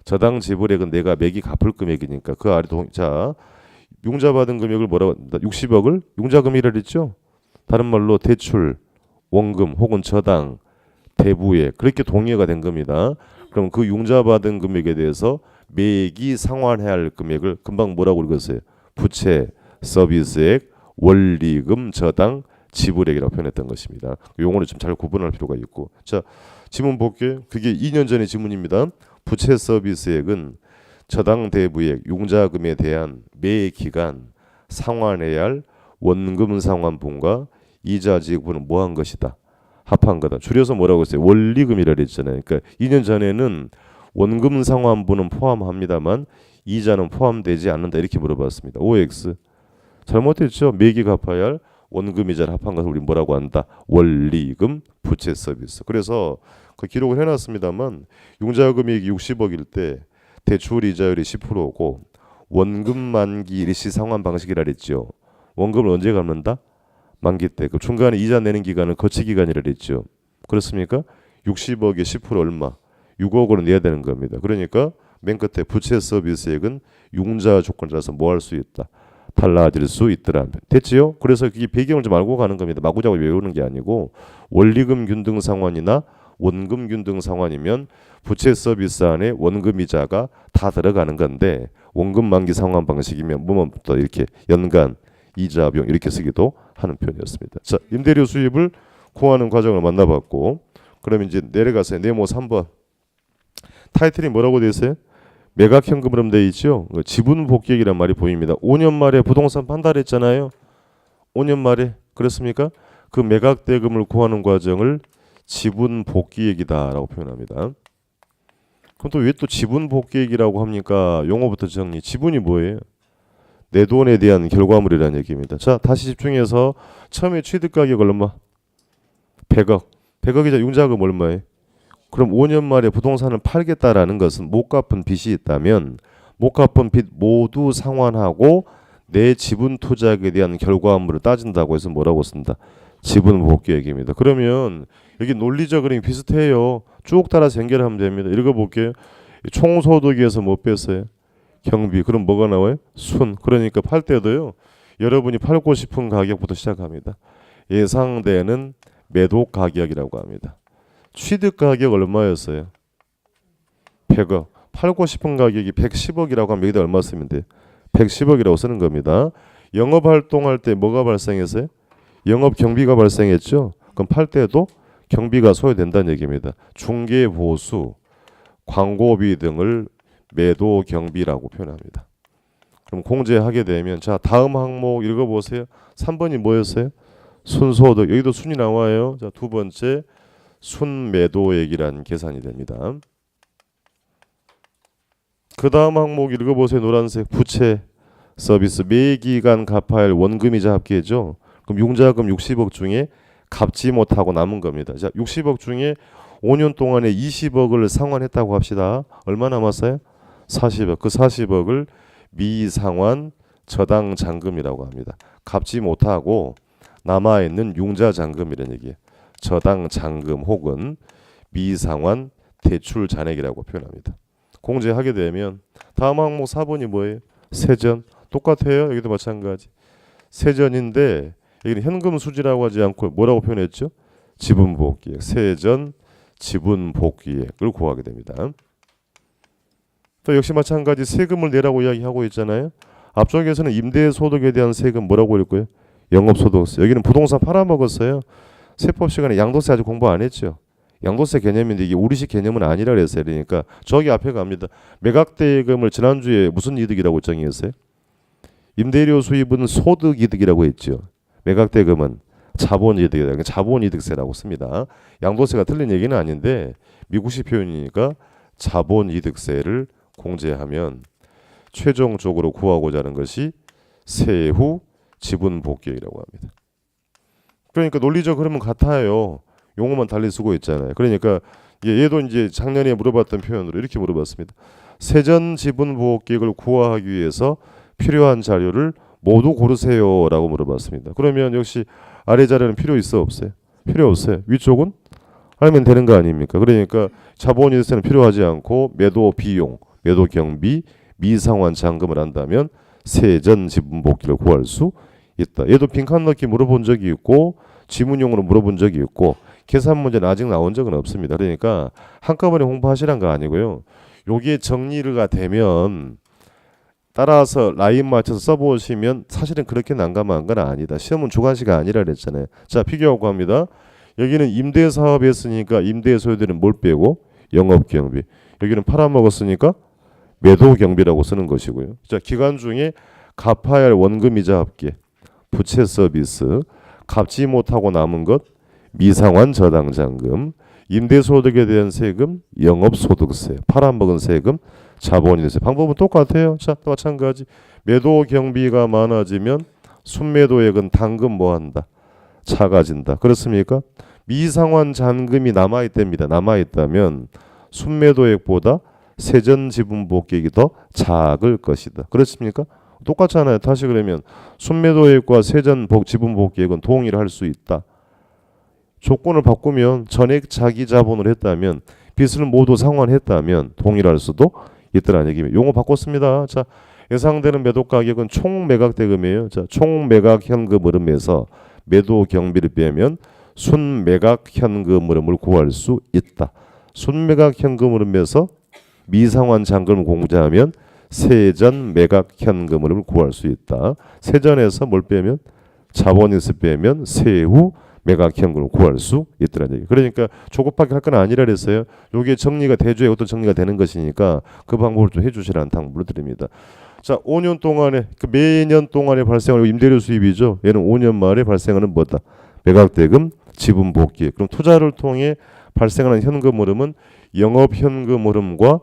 저당 지불액은 내가 매기 갚을 금액이니까 그 아래 자 융자 받은 금액을 뭐라고 한다? 60억을 융자금이라 그랬죠. 다른 말로 대출, 원금 혹은 저당, 대부액 그렇게 동의가 된 겁니다. 그럼 그 융자 받은 금액에 대해서 매기 상환해야 할 금액을 금방 뭐라고 읽었어요? 부채, 서비스액, 원리금, 저당, 지불액이라고 표현했던 것입니다. 용어를 좀 잘 구분할 필요가 있고. 자, 지문 볼게요. 그게 2년 전의 지문입니다. 부채 서비스액은 저당 대부액, 융자금에 대한 매 기간 상환해야 할 원금 상환분과 이자 지급분은 뭐한 것이다. 합한 거다. 줄여서 뭐라고 했어요? 원리금이라 그랬잖아요. 그러니까 2년 전에는 원금 상환분은 포함합니다만 이자는 포함되지 않는다. 이렇게 물어봤습니다. OX. 잘못했죠. 매기 갚아야 할 원금 이자를 합한 것을 우리 뭐라고 한다? 원리금, 부채 서비스. 그래서 그 기록을 해놨습니다만 융자금액이 60억일 때 대출 이자율이 10%고 원금 만기 일시 상환 방식이라 그랬죠. 원금을 언제 갚는다? 만기 때. 그 중간에 이자 내는 기간은 거치 기간이라 그랬죠. 그렇습니까? 60억에 10% 얼마? 6억으로 내야 되는 겁니다. 그러니까 맨 끝에 부채 서비스액은 융자 조건에 따라서 뭐 할 수 있다? 달라질 수 있더라. 됐지요? 그래서 이 배경을 좀 알고 가는 겁니다. 마구잡이 외우는 게 아니고 원리금 균등 상환이나 원금 균등 상환이면 부채 서비스 안에 원금 이자가 다 들어가는 건데 원금 만기 상환 방식이면 뭐부터 이렇게 연간 이자 비용 이렇게 쓰기도 하는 편이었습니다. 자, 임대료 수입을 구하는 과정을 만나봤고 그럼 이제 내려가서 네모 3번 타이틀이 뭐라고 되어 있어요? 매각 현금으로 되어 있죠. 지분 복귀액이란 말이 보입니다. 5년 말에 부동산 판단했잖아요. 5년 말에 그렇습니까? 그 매각 대금을 구하는 과정을 지분 복귀액이다라고 표현합니다. 그럼 또 왜 또 지분 복귀액이라고 합니까? 용어부터 정리. 지분이 뭐예요? 내 돈에 대한 결과물이라는 얘기입니다. 자, 다시 집중해서 처음에 취득 가격 얼마? 100억. 100억이자 융자금 얼마예요? 그럼 5년 말에 부동산을 팔겠다라는 것은 못 갚은 빚이 있다면 못 갚은 빚 모두 상환하고 내 지분 투자액에 대한 결과물을 따진다고 해서 뭐라고 쓴다? 지분 복귀액입니다. 그러면 여기 논리적 그림이 비슷해요. 쭉 따라서 연결하면 됩니다. 읽어볼게요. 총소득에서 뭐 뺐어요? 경비. 그럼 뭐가 나와요? 순. 그러니까 팔 때도요. 여러분이 팔고 싶은 가격부터 시작합니다. 예상되는 매도 가격이라고 합니다. 취득 가격 얼마였어요? 100억. 팔고 싶은 가격이 110억이라고 하면 여기다 얼마 쓰면 돼요? 110억이라고 쓰는 겁니다. 영업 활동할 때 뭐가 발생했어요? 영업 경비가 발생했죠. 그럼 팔 때도 경비가 소요된다는 얘기입니다. 중개 보수, 광고비 등을 매도 경비라고 표현합니다. 그럼 공제하게 되면 자 다음 항목 읽어보세요. 3번이 뭐였어요? 순소득. 여기도 순이 나와요. 자, 두 번째 순매도액이라는 계산이 됩니다. 그 다음 항목 읽어보세요. 노란색 부채 서비스 매기간 갚아야 할 원금이자 합계죠. 그럼 융자금 60억 중에 갚지 못하고 남은 겁니다. 자, 60억 중에 5년 동안에 20억을 상환했다고 합시다. 얼마 남았어요? 40억. 그 40억을 미상환 저당 잔금이라고 합니다. 갚지 못하고 남아있는 융자 잔금이라는 얘기예요. 저당 잔금 혹은 미상환 대출 잔액이라고 표현합니다. 공제하게 되면 다음 항목 4번이 뭐예요? 세전. 똑같아요. 여기도 마찬가지. 세전인데 여기는 현금 수지라고 하지 않고 뭐라고 표현했죠? 지분복귀액. 세전 지분복귀액을 구하게 됩니다. 또 역시 마찬가지 세금을 내라고 이야기하고 있잖아요. 앞쪽에서는 임대소득에 대한 세금 뭐라고 읽고요? 영업소득세. 여기는 부동산 팔아먹었어요. 세법 시간에 양도세 아직 공부 안 했죠. 양도세 개념인데 이게 우리식 개념은 아니라 그랬어요. 그러니까 저기 앞에 갑니다. 매각대금을 지난주에 무슨 이득이라고 정의했어요? 임대료 수입은 소득이득이라고 했죠. 매각대금은 자본이득이다. 자본이득세라고 씁니다. 양도세가 틀린 얘기는 아닌데 미국식 표현이니까 자본이득세를 공제하면 최종적으로 구하고자 하는 것이 세후 지분복귀액이라고 합니다. 그러니까 논리적 흐름은 같아요. 용어만 달리 쓰고 있잖아요. 그러니까 얘도 이제 작년에 물어봤던 표현으로 이렇게 물어봤습니다. 세전 지분복귀액을 구하기 위해서 필요한 자료를 모두 고르세요라고 물어봤습니다. 그러면 역시 아래 자료는 필요 있어 없어요? 필요 없어요. 위쪽은 알면 되는 거 아닙니까? 그러니까 자본이득세는 필요하지 않고 매도 비용, 매도 경비, 미상환 잔금을 한다면 세전 지분복귀를 구할 수 있다. 얘도 빈칸 넣기 물어본 적이 있고 지문용으로 물어본 적이 있고 계산 문제는 아직 나온 적은 없습니다. 그러니까 한꺼번에 공부하시란 거 아니고요. 여기에 정리가 되면 따라서 라인 맞춰서 써보시면 사실은 그렇게 난감한 건 아니다. 시험은 주관식이 아니라 그랬잖아요. 자, 비교하고 합니다. 여기는 임대사업 했으니까 임대소유되는 뭘 빼고 영업경비. 여기는 팔아먹었으니까 매도경비라고 쓰는 것이고요. 자, 기간 중에 갚아야 할 원금이자 합계, 부채 서비스, 갚지 못하고 남은 것, 미상환 저당잔금, 임대소득에 대한 세금, 영업소득세, 팔아먹은 세금, 자본이득세. 방법은 똑같아요. 자, 또 마찬가지. 매도 경비가 많아지면 순매도액은 당금 뭐한다? 작아진다. 그렇습니까? 미상환 잔금이 남아있답니다. 남아있다면 순매도액보다 세전 지분복귀액이 더 작을 것이다. 그렇습니까? 똑같잖아요. 다시 그러면 순매도액과 세전 지분복귀액은 동일할 수 있다. 조건을 바꾸면 전액 자기 자본으로 했다면 빚을 모두 상환했다면 동일할 수도 있더라는 얘기입니다. 용어 바꿨습니다. 자, 예상되는 매도 가격은 총 매각 대금이에요. 자, 총 매각 현금 흐름에서 매도 경비를 빼면 순매각 현금 흐름을 구할 수 있다. 순매각 현금 흐름에서 미상환 잔금을 공제하면 세전 매각 현금 흐름을 구할 수 있다. 세전에서 뭘 빼면 자본에서 빼면 세후 매각 현금을 구할 수 있더라는 얘기. 그러니까 조급하게 할 건 아니라 그랬어요. 요게 정리가 대조에 어떤 정리가 되는 것이니까 그 방법을 좀 해주시라는 당부를 드립니다. 자, 5년 동안에 매년 동안에 발생하는 임대료 수입이죠. 얘는 5년 말에 발생하는 뭐다? 매각대금, 지분복귀. 그럼 투자를 통해 발생하는 현금 흐름은 영업 현금 흐름과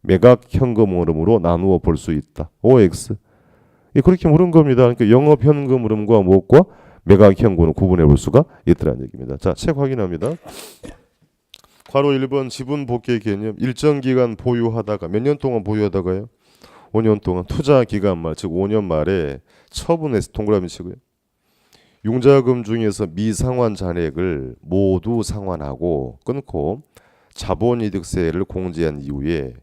매각 현금 흐름으로 나누어 볼 수 있다. OX. 그렇게 물은 겁니다. 그러니까 영업 현금 흐름과 무엇과 매각 현금을 구분해 볼 수가 있다는 얘기입니다. 자, 책 확인합니다. 괄호 1번 지분복귀 개념. 일정 기간 보유하다가 몇 년 동안 보유하다가요? 5년 동안. 투자 기간 말, 즉 5년 말에 처분해서 동그라미 치고요. 융자금 중에서 미상환 잔액을 모두 상환하고 끊고 자본이득세를 공제한 이후에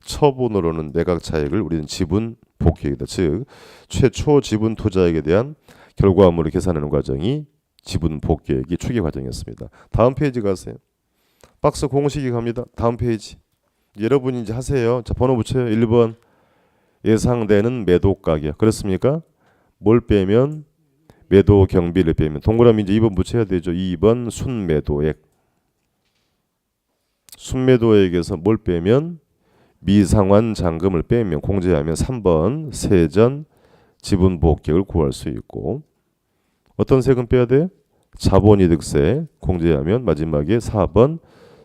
처분으로는 매각 차익을 우리는 지분 복귀액이다. 즉 최초 지분 투자액에 대한 결과물을 계산하는 과정이 지분 복귀액이 추계 과정이었습니다. 다음 페이지 가세요. 박스 공식이 갑니다. 다음 페이지. 여러분이 이제 하세요. 자, 번호 붙여요. 1번 예상되는 매도 가격. 그렇습니까? 뭘 빼면 매도 경비를 빼면 동그라미 이제 2번 붙여야 되죠. 2번 순매도액. 순매도액에서 뭘 빼면 미상환 잔금을 빼면 공제하면 3번 세전 지분복귀액을 구할 수 있고 어떤 세금 빼야 돼요? 자본이득세 공제하면 마지막에 4번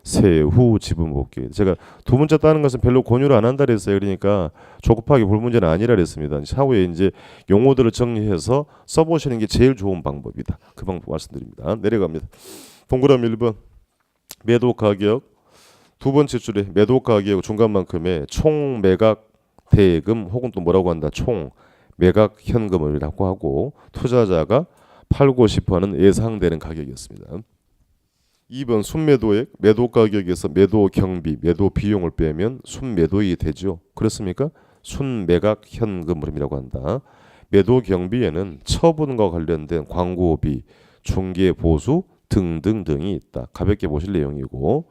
세후 지분 복귀. 제가 두 문자 따는 것은 별로 권유를 안 한다 그랬어요. 그러니까 조급하게 볼 문제는 아니라 그랬습니다. 차후에 이제 용어들을 정리해서 써보시는 게 제일 좋은 방법이다. 그 방법 말씀드립니다. 내려갑니다. 동그라미 1번 매도 가격, 두 번째 줄에 매도 가격 중간만큼의 총 매각 대금 혹은 또 뭐라고 한다. 총 매각 현금을라고 하고 투자자가 팔고 싶어하는 예상되는 가격이었습니다. 2번 순매도액, 매도 가격에서 매도 경비, 매도 비용을 빼면 순매도액이 되죠. 그렇습니까? 순매각 현금이라고 한다. 매도 경비에는 처분과 관련된 광고비, 중개 보수 등등등이 있다. 가볍게 보실 내용이고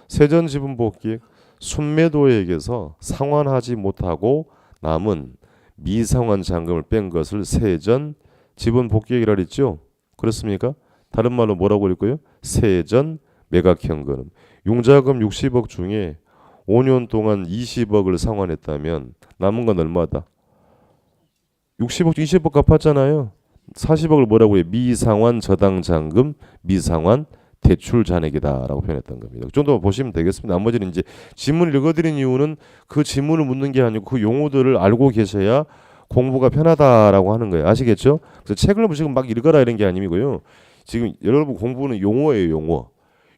세전 지분 복귀액, 순매도액에서 상환하지 못하고 남은 미상환 잔금을 뺀 것을 세전 지분 복귀액이라 했죠. 그렇습니까? 다른 말로 뭐라고 읽고요? 세전 매각 현금. 융자금 60억 중에 5년 동안 20억을 상환했다면 남은 건 얼마다? 60억 20억 갚았잖아요. 40억을 뭐라고 해요? 미상환 저당 잔금, 미상환 대출 잔액이다라고 표현했던 겁니다. 그 정도 보시면 되겠습니다. 나머지는 이제 지문을 읽어드린 이유는 그 지문을 묻는 게 아니고 그 용어들을 알고 계셔야 공부가 편하다라고 하는 거예요. 아시겠죠? 그래서 책을 지금 막 읽어라 이런 게 아니고요. 지금 여러분 공부는 용어예요, 용어.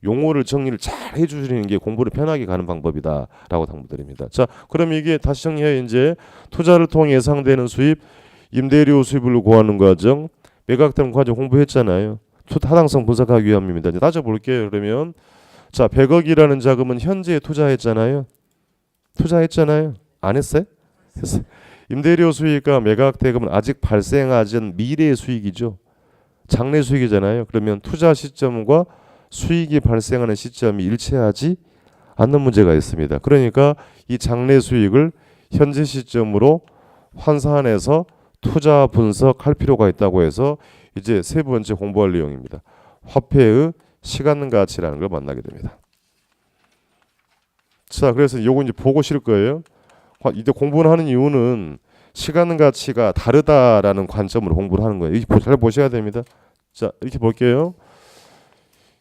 용어를 정리를 잘 해주시는 게 공부를 편하게 가는 방법이다라고 당부드립니다. 자, 그럼 이게 다시 정리해 이제 투자를 통해 예상되는 수입, 임대료 수입을 구하는 과정, 매각되는 과정 공부했잖아요. 타당성 분석하기 위함입니다. 이제 따져볼게요. 그러면 자, 100억이라는 자금은 현재 투자했잖아요. 투자했잖아요. 안 했어요? 했어요. 임대료 수익과 매각 대금은 아직 발생하지 않은 미래 수익이죠. 장래 수익이잖아요. 그러면 투자 시점과 수익이 발생하는 시점이 일치하지 않는 문제가 있습니다. 그러니까 이 장래 수익을 현재 시점으로 환산해서 투자 분석할 필요가 있다고 해서 이제 세 번째 공부할 내용입니다. 화폐의 시간 가치라는 걸 만나게 됩니다. 자, 그래서 요거 이제 보고 실 거예요. 이때 공부를 하는 이유는 시간 가치가 다르다라는 관점으로 공부를 하는 거예요. 이렇게 잘 보셔야 됩니다. 자, 이렇게 볼게요.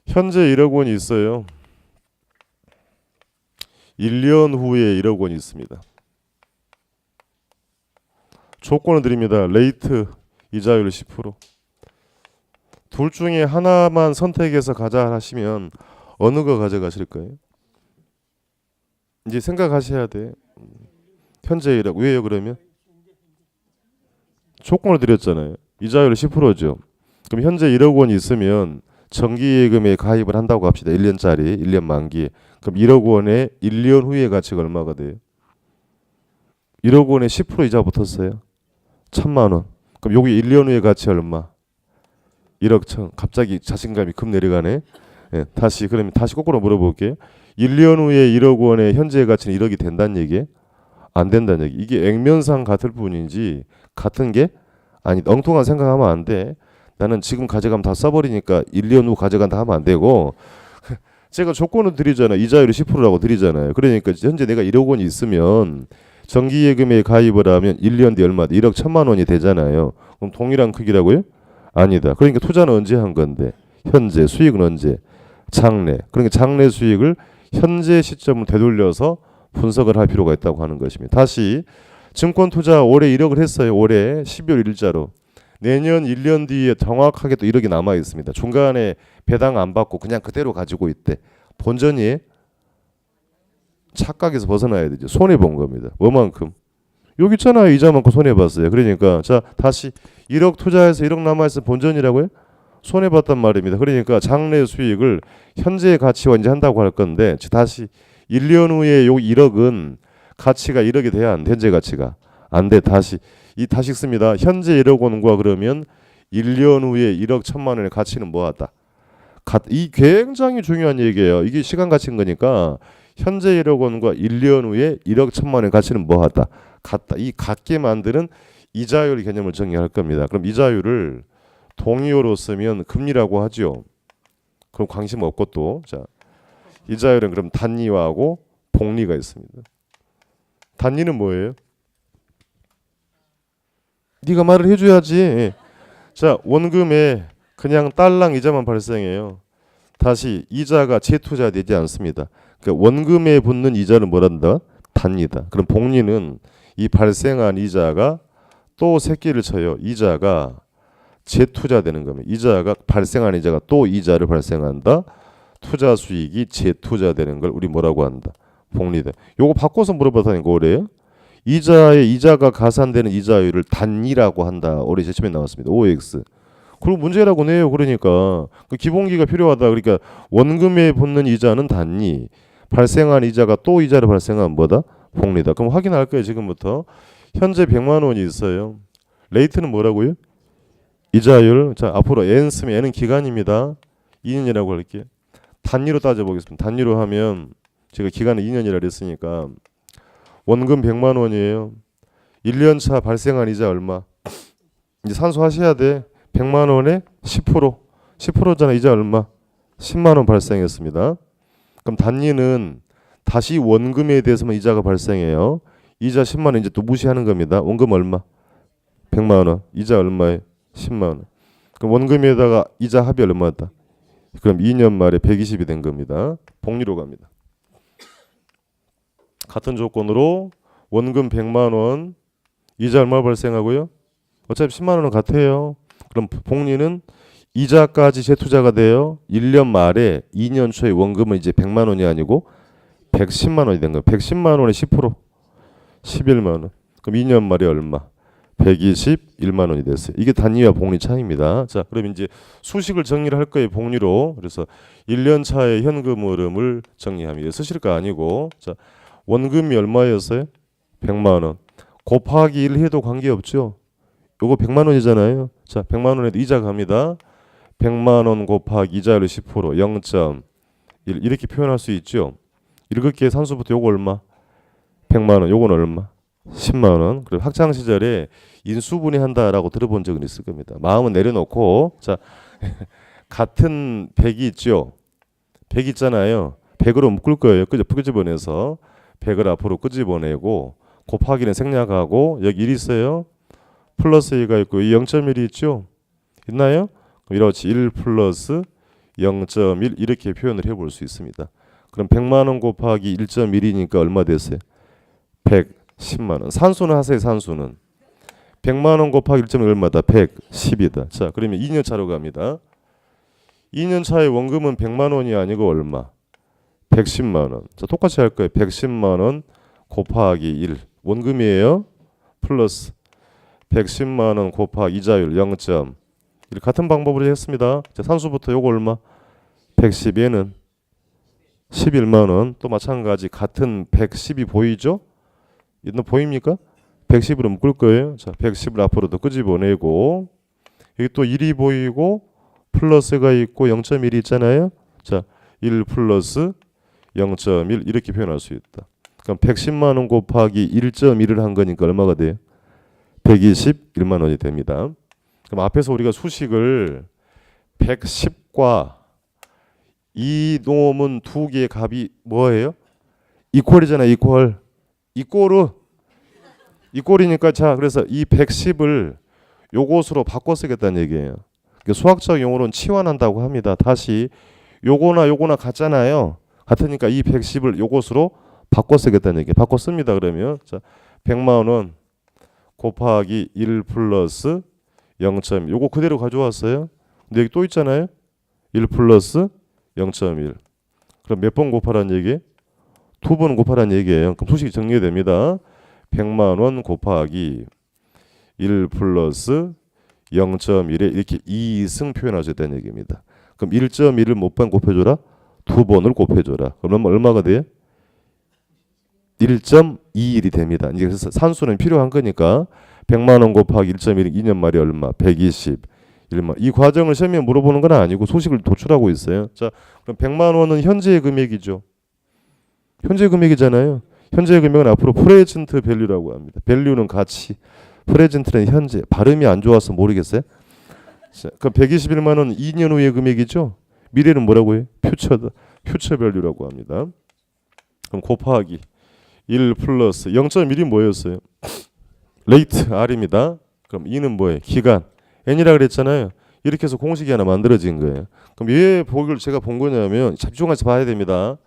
현재 1억 원이 있어요. 1년 후에 1억 원이 있습니다. 조건을 드립니다. 레이트 이자율 10%. 둘 중에 하나만 선택해서 가자 하시면 어느 거 가져가실 거예요? 이제 생각하셔야 돼. 현재 1억. 왜요 그러면? 조건을 드렸잖아요. 이자율 10%죠. 그럼 현재 1억 원이 있으면 정기예금에 가입을 한다고 합시다. 1년짜리, 1년 만기. 그럼 1억 원에 1년 후에 가치가 얼마가 돼요? 1억 원에 10% 이자 붙었어요. 1,000만 원. 그럼 여기 1년 후에 가치 얼마? 1억 1천. 갑자기 자신감이 급 내려가네. 예, 그러면 다시 거꾸로 물어볼게요. 1년 후에 1억 원의 현재 가치는 1억이 된다는 얘기예요? 안 된다는 얘기. 이게 액면상 같을 뿐이지 같은 게 아니 엉뚱한 생각하면 안 돼. 나는 지금 가져가면 다 써버리니까 1년 후 가져간다 하면 안 되고 제가 조건을 드리잖아요. 이자율이 10%라고 드리잖아요. 그러니까 현재 내가 1억 원이 있으면 정기예금에 가입을 하면 1년 뒤 얼마? 1억 1,000만 원이 되잖아요. 그럼 동일한 크기라고요? 아니다. 그러니까 투자는 언제 한 건데? 현재. 수익은 언제? 장래. 그러니까 장래 수익을 현재 시점을 되돌려서 분석을 할 필요가 있다고 하는 것입니다. 다시 증권 투자 올해 1억을 했어요. 올해 12월 1일자로. 내년 1년 뒤에 정확하게 또 1억이 남아 있습니다. 중간에 배당 안 받고 그냥 그대로 가지고 있대. 본전이 착각에서 벗어나야 되죠. 손해 본 겁니다. 뭐만큼? 여기 있잖아요. 이자만큼 손해 봤어요. 그러니까 자 다시 1억 투자해서 1억 남아 있으면 본전이라고요? 손해 봤단 말입니다. 그러니까 장래 수익을 현재의 가치와 이제 한다고 할 건데 다시 1년 후에 요 1억은 가치가 1억이 돼야 안 돼. 현재 가치가 안 돼. 다시 씁니다. 현재 1억 원과 그러면 1년 후에 1억 1,000만 원의 가치는 뭐하다? 이 굉장히 중요한 얘기예요. 이게 시간 가치인 거니까 현재 1억 원과 1년 후에 1억 1,000만 원의 가치는 뭐하다? 같다. 이 같게 만드는 이자율 개념을 정의할 겁니다. 그럼 이자율을 동의어로 쓰면 금리라고 하죠. 그럼 관심 없고 또 자 이자율은 그럼 단리화하고 복리가 있습니다. 단리는 뭐예요? 네가 말을 해줘야지. 자 원금에 그냥 달랑 이자만 발생해요. 다시 이자가 재투자되지 않습니다. 그러니까 원금에 붙는 이자를 뭐란다? 단니다. 그럼 복리는 이 발생한 이자가 또 새끼를 쳐요. 이자가 재투자되는 겁니다. 이자가 발생한 이자가 또 이자를 발생한다. 투자 수익이 재투자되는 걸 우리 뭐라고 한다? 복리다. 요거 바꿔서 물어봤다는 거 그래요? 이자의 이자가 가산되는 이자율을 단위라고 한다. 올해 제시문에 나왔습니다. OX. 그리고 문제라고 내요. 그러니까 그 기본기가 필요하다. 그러니까 원금에 붙는 이자는 단위, 발생한 이자가 또 이자를 발생한 뭐다? 복리다. 그럼 확인할 거예요. 지금부터 현재 100만 원이 있어요. 레이트는 뭐라고요? 이자율. 자, 앞으로 n 쓰면 n은 기간입니다. 2년이라고 할게요. 단위로 따져보겠습니다. 단위로 하면 제가 기간을 2년이라 그랬으니까 원금 100만 원이에요. 1년 차 발생한 이자 얼마? 이제 산수하셔야 돼. 100만 원에 10%. 10%잖아. 이자 얼마? 10만 원 발생했습니다. 그럼 단위는 다시 원금에 대해서만 이자가 발생해요. 이자 10만 원 이제 또 무시하는 겁니다. 원금 얼마? 100만 원. 이자 얼마에? 10만 원. 그럼 원금에다가 이자 합이 얼마다? 그럼 2년 말에 120이 된 겁니다. 복리로 갑니다. 같은 조건으로 원금 100만 원, 이자 얼마 발생하고요? 어차피 10만 원은 같아요. 그럼 복리는 이자까지 재투자가 돼요. 1년 말에 2년 초에 원금은 이제 100만 원이 아니고 110만 원이 된 거예요. 110만 원에 10%, 11만 원. 그럼 2년 말에 얼마? 121만 원이 됐어요. 이게 단위와 복리 차이입니다. 자, 그럼 이제 수식을 정리를 할 거예요. 복리로. 그래서 1년 차의 현금 흐름을 정리합니다. 쓰실 거 아니고. 자, 원금이 얼마였어요? 100만 원. 곱하기 1 해도 관계없죠. 요거 100만 원이잖아요. 자, 100만 원에도 이자 갑니다. 100만 원 곱하기 이자율 10% 0.1 이렇게 표현할 수 있죠. 읽을게 산수부터 요거 얼마? 100만 원. 요건 얼마? 10만 원. 그리고 학창 시절에 인수분해 한다라고 들어본 적은 있을 겁니다. 마음은 내려놓고 자 같은 100이 있죠. 100 있잖아요. 100으로 묶을 거예요. 그죠? 끄집어내서 100을 앞으로 끄집어내고 곱하기는 생략하고 여기 1 있어요. 플러스 2가 있고 이 0.1이 있죠. 있나요? 이렇지 1 플러스 0.1 이렇게 표현을 해볼 수 있습니다. 그럼 100만 원 곱하기 1.1이니까 얼마 됐어요? 110만 원. 산수는 하세요. 산수는 100만 원 곱하기 1.1 얼마다? 110이다. 자, 그러면 2년 차로 갑니다. 2년 차의 원금은 100만 원이 아니고 얼마? 110만 원. 자, 똑같이 할 거예요. 110만 원 곱하기 1 원금이에요. 플러스 110만 원 곱하기 이자율 0.1 같은 방법으로 했습니다. 자, 산수부터 요거 얼마? 110에는 11만 원. 또 마찬가지 같은 110이 보이죠? 이거 보입니까? 110으로 묶을 거예요. 자, 110을 앞으로 더 끄집어내고 여기 또 1이 보이고 플러스가 있고 0.1이 있잖아요. 자, 1 플러스 0.1 이렇게 표현할 수 있다. 그럼 110만 원 곱하기 1.1을 한 거니까 얼마가 돼요? 121만 원이 됩니다. 그럼 앞에서 우리가 수식을 110과 이놈은 두 개의 값이 뭐예요? 이퀄이잖아. 이퀄이니까 자 그래서 이 110을 요것으로 바꿔 쓰겠다는 얘기예요. 수학적 용어로는 치환한다고 합니다. 다시 요거나 같잖아요. 같으니까 이 110을 요것으로 바꿔 쓰겠다는 얘기예요. 바꿔 씁니다. 그러면 자 100만 원 곱하기 1 플러스 0.1 요거 그대로 가져왔어요. 근데 여기 또 있잖아요. 1 플러스 0.1 그럼 몇 번 곱하라는 얘기예요? 2번 곱하라는 얘기예요. 그럼 수식이 정리됩니다. 100만 원 곱하기 1 플러스 0.1에 이렇게 2승 표현하셔야 되는 얘기입니다. 그럼 1.1을 몇 번 곱해줘라? 2번을 곱해줘라. 그럼 얼마가 돼요? 1.21이 됩니다. 이제 그래서 산수는 필요한 거니까 100만 원 곱하기 1.1이 2년 말이 얼마? 121만. 이 과정을 시험에 물어보는 건 아니고 소식을 도출하고 있어요. 자, 그럼 100만 원은 현재의 금액이죠. 현재 금액이잖아요. 현재 금액은 앞으로 프레젠트 밸류라고 합니다. 밸류는 가치, 프레젠트는 현재. 발음이 안 좋아서 모르겠어요. 자, 그럼 121만 원 2년 후의 금액이죠. 미래는 뭐라고 해요? 퓨처다. 퓨처 밸류라고 합니다. 그럼 곱하기 1 플러스 0.1이 뭐였어요? 레이트 R입니다. 그럼 2는 뭐예요? 기간. N이라 그랬잖아요. 이렇게 해서 공식이 하나 만들어진 거예요. 그럼 왜 보기를 제가 본 거냐면 집중해서 봐야 됩니다.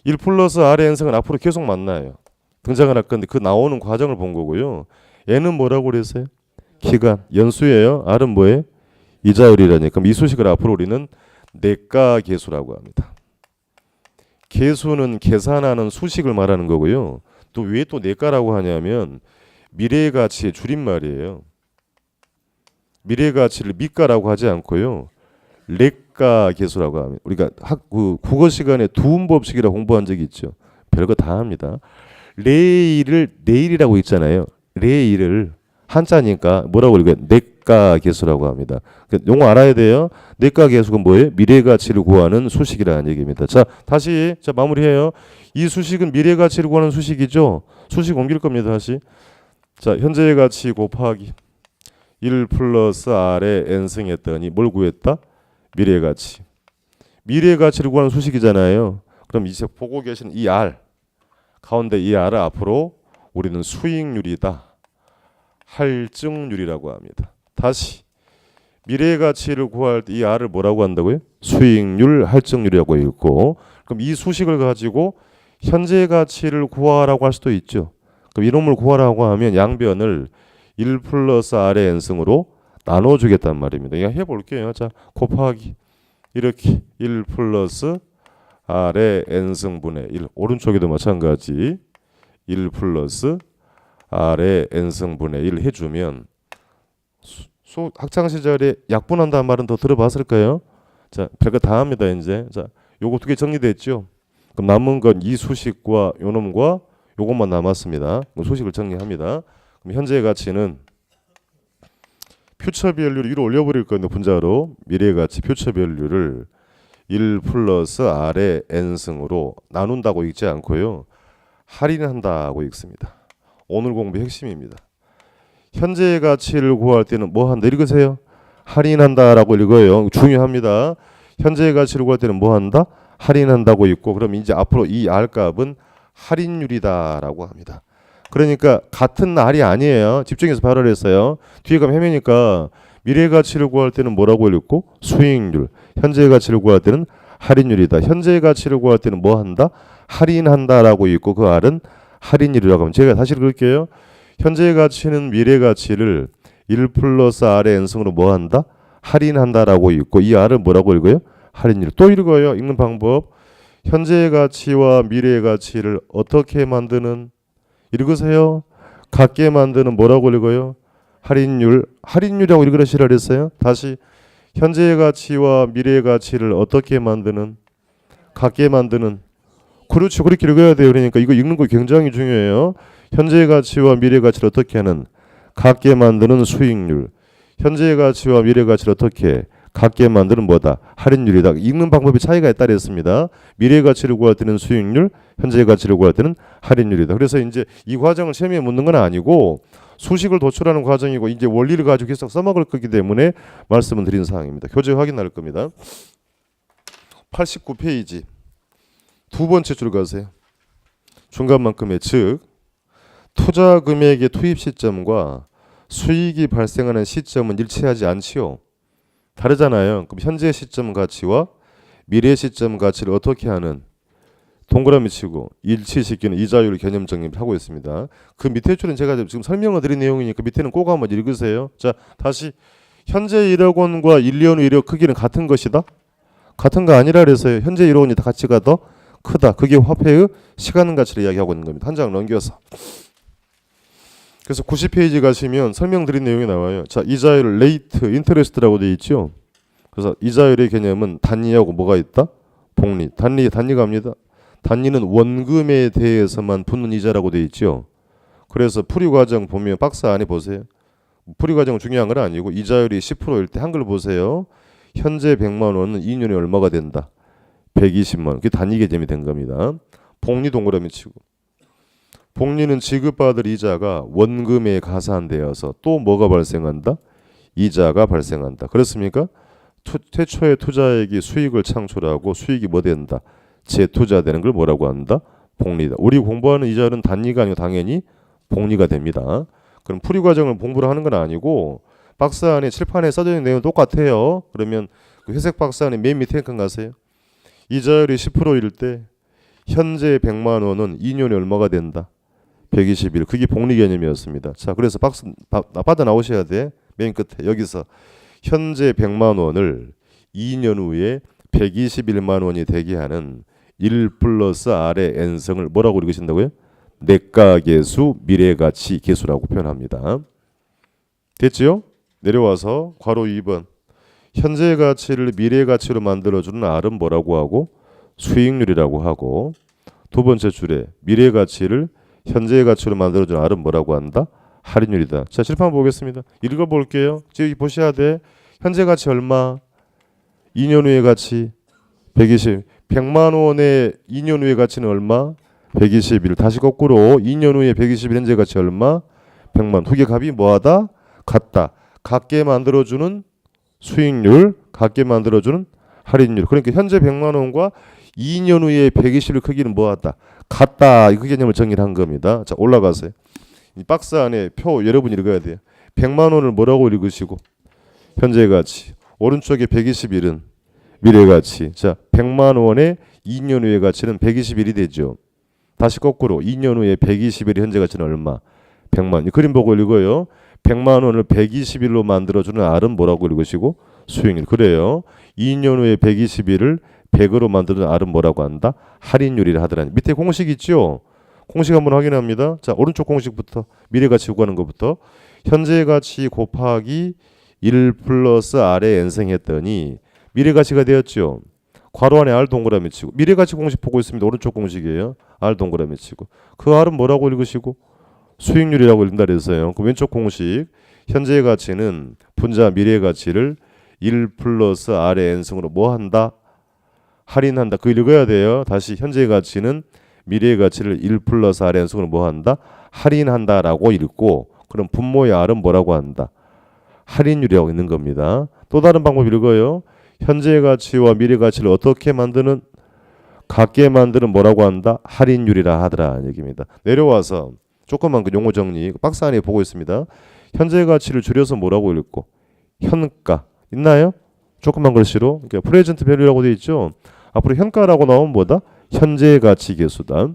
1 플러스 R의 n승은 앞으로 계속 만나요. 등장을 할 건데 그 나오는 과정을 본 거고요. n은 뭐라고 그랬어요? 기간, 연수예요. R은 뭐예요? 이자율이라니까. 그럼 이 수식을 앞으로 우리는 내가 계수라고 합니다. 계수는 계산하는 수식을 말하는 거고요. 또 왜 또 내가라고 하냐면 미래의 가치의 줄임말이에요. 미래의 가치를 미가라고 하지 않고요. 렉가 계수라고 합니다. 우리가 국어 시간에 두음법칙이라고 공부한 적이 있죠. 별거 다 합니다. 레일을 내일이라고 있잖아요. 레일을 한자니까 뭐라고 읽어요? 내가 계수라고 합니다. 용어 알아야 돼요. 내가 계수가 뭐예요? 미래 가치를 구하는 수식이라는 얘기입니다. 자, 다시 마무리해요. 이 수식은 미래 가치를 구하는 수식이죠. 수식 옮길 겁니다. 다시. 자, 현재의 가치 곱하기 1 플러스 R의 n승 했더니 뭘 구했다? 미래의 가치. 미래의 가치를 구하는 수식이잖아요. 그럼 이제 보고 계시는 이 R 가운데 이 R을 앞으로 우리는 수익률이다. 할증률이라고 합니다. 다시 미래의 가치를 구할 때 이 R을 뭐라고 한다고요? 수익률, 할증률이라고 읽고 그럼 이 수식을 가지고 현재 가치를 구하라고 할 수도 있죠. 그럼 이놈을 구하라고 하면 양변을 1 플러스 R의 n승으로 나눠주겠단 말입니다. 그냥 해볼게요. 자, 곱하기 이렇게 1 플러스 R의 n승분의 1 오른쪽에도 마찬가지 1 플러스 R의 n승분의 1 해주면 학창시절에 약분한다는 말은 더 들어봤을까요? 자, 별거 다 합니다. 이제 자, 요거 두 개 정리됐죠? 그럼 남은 건 이 수식과 요놈과 요것만 남았습니다. 그럼 수식을 정리합니다. 그럼 현재의 가치는 퓨처 밸류를 위로 올려버릴 건데 분자로 미래의 가치 퓨처 밸류를 1 플러스 R의 n승으로 나눈다고 읽지 않고요. 할인한다고 읽습니다. 오늘 공부의 핵심입니다. 현재의 가치를 구할 때는 뭐 한다? 읽으세요. 할인한다라고 읽어요. 중요합니다. 현재의 가치를 구할 때는 뭐 한다? 할인한다고 읽고 그럼 이제 앞으로 이 R 값은 할인율이다라고 합니다. 그러니까 같은 R이 아니에요. 집중해서 발언했어요. 뒤에 가면 헤매니까 미래의 가치를 구할 때는 뭐라고 읽고? 수익률. 현재의 가치를 구할 때는 할인율이다. 현재의 가치를 구할 때는 뭐 한다? 할인한다라고 읽고 그 R은 할인율이라고 하면 제가 다시 읽을게요. 현재의 가치는 미래의 가치를 1 플러스 R의 n승으로 뭐 한다? 할인한다라고 읽고 이 R은 뭐라고 읽어요? 할인율. 또 읽어요. 읽는 방법. 현재의 가치와 미래의 가치를 어떻게 만드는 읽으세요. 같게 만드는 뭐라고 읽어요? 할인율. 할인율이라고 읽으라 싫어했어요. 다시 현재의 가치와 미래의 가치를 어떻게 만드는 같게 만드는 그렇죠. 그렇게 읽어야 돼요. 그러니까 이거 읽는 거 굉장히 중요해요. 현재의 가치와 미래의 가치를 어떻게 하는 같게 만드는 수익률. 현재의 가치와 미래의 가치를 어떻게 같게 만드는 뭐다? 할인율이다. 읽는 방법의 차이가 있다 그랬습니다. 미래의 가치를 구할 때는 수익률, 현재의 가치를 구할 때는 할인율이다. 그래서 이제 이 과정을 시험에 묻는 건 아니고 수식을 도출하는 과정이고 이제 원리를 가지고 계속 써먹을 거기 때문에 말씀을 드린 사항입니다. 교재 확인할 겁니다. 89페이지 두 번째 줄 가세요. 중간만큼의 즉 투자 금액의 투입 시점과 수익이 발생하는 시점은 일치하지 않지요. 다르잖아요. 그럼 현재 시점 가치와 미래 시점 가치를 어떻게 하는 동그라미 치고 일치시키는 이자율 개념 정립하고 있습니다. 그 밑에 줄은 제가 지금 설명을 드린 내용이니까 밑에는 꼭 한번 읽으세요. 자, 다시 현재 1억 원과 1년 후 1억 크기는 같은 것이다? 같은 거 아니라 그래서요. 현재 1억 원이 가치가 더 크다. 그게 화폐의 시간 가치를 이야기하고 있는 겁니다. 한 장 넘겨서. 그래서 90페이지 가시면 설명드린 내용이 나와요. 자, 이자율 레이트 인터레스트라고 되어 있죠. 그래서 이자율의 개념은 단위하고 뭐가 있다? 복리. 단위가 합니다. 단위는 원금에 대해서만 붙는 이자라고 되어 있죠. 그래서 풀이 과정 보면 박스 안에 보세요. 풀이 과정은 중요한 건 아니고 이자율이 10%일 때 한글 보세요. 현재 100만 원은 2년에 얼마가 된다? 120만 원. 그게 단위 개념이 된 겁니다. 복리 동그라미 치고. 복리는 지급받을 이자가 원금에 가산되어서 또 뭐가 발생한다? 이자가 발생한다. 그렇습니까? 최초의 투자액이 수익을 창출하고 수익이 뭐 된다? 재투자되는 걸 뭐라고 한다? 복리다. 우리 공부하는 이자율은 단위가 아니고 당연히 복리가 됩니다. 그럼 풀이 과정을 공부를 하는 건 아니고 박스 안에 칠판에 써져 있는 내용 똑같아요. 그러면 그 회색 박스 안에 맨 밑에 칸 가세요. 이자율이 10%일 때 현재 100만 원은 2년에 얼마가 된다? 121. 그게 복리 개념이었습니다. 자, 그래서 박스 빠져 나오셔야 돼. 맨 끝에 여기서 현재 100만 원을 2년 후에 121만 원이 되게 하는 1 플러스 R의 n승을 뭐라고 읽으신다고요? 내가계수 미래가치 계수라고 표현합니다. 됐지요? 내려와서 괄호 2번 현재 가치를 미래 가치로 만들어주는 R은 뭐라고 하고? 수익률이라고 하고, 두 번째 줄에 미래 가치를 현재 가치로 만들어주는 R은 뭐라고 한다? 할인율이다. 자, 칠판 보겠습니다. 읽어볼게요. 지금 보셔야 돼. 현재 가치 얼마? 2년 후의 가치 120. 100만 원의 2년 후의 가치는 얼마? 121. 다시 거꾸로 2년 후에 121 현재 가치 얼마? 100만. 후계 값이 뭐하다? 같다. 같게 만들어주는 수익률, 같게 만들어주는 할인율. 그러니까 현재 100만 원과 2년 후에 121 크기는 뭐하다? 같다. 그 개념을 정의를 한 겁니다. 자, 올라가세요. 이 박스 안에 표 여러분 읽어야 돼요. 100만 원을 뭐라고 읽으시고? 현재 가치. 오른쪽에 121은 미래 가치. 자, 100만 원의 2년 후의 가치는 121이 되죠. 다시 거꾸로 2년 후에 121의 현재 가치는 얼마? 100만. 이 그림 보고 읽어요. 100만 원을 121로 만들어주는 R은 뭐라고 읽으시고? 수익률. 그래요. 2년 후에 121을 100으로 만드는 R은 뭐라고 한다? 할인율이라 하더라니. 밑에 공식 있죠? 공식 한번 확인합니다. 자, 오른쪽 공식부터 미래가치 구하는 것부터 현재 가치 곱하기 1 플러스 R에 n승했더니 미래가치가 되었죠. 괄호 안에 R 동그라미 치고 미래가치 공식 보고 있습니다. 오른쪽 공식이에요. R 동그라미 치고 그 R은 뭐라고 읽으시고? 수익률이라고 읽는다 그랬어요. 그 왼쪽 공식 현재 가치는 분자 미래 가치를 1 플러스 R의 n승으로 뭐 한다? 할인한다. 그거 읽어야 돼요. 다시 현재 가치는 미래 가치를 1 플러스 R의 n승으로 뭐 한다? 할인한다라고 읽고 그럼 분모의 R은 뭐라고 한다? 할인율이라고 있는 겁니다. 또 다른 방법 읽어요. 현재 가치와 미래 가치를 어떻게 만드는? 같게 만드는 뭐라고 한다? 할인율이라 하더라 얘기입니다. 내려와서 조금만 그 용어 정리 박스 안에 보고 있습니다. 현재 가치를 줄여서 뭐라고 읽고? 현가 있나요? 조금만 글씨로 그러니까 프레젠트 밸류라고 되어 있죠. 앞으로 현가라고 나오면 뭐다? 현재 가치 계수다.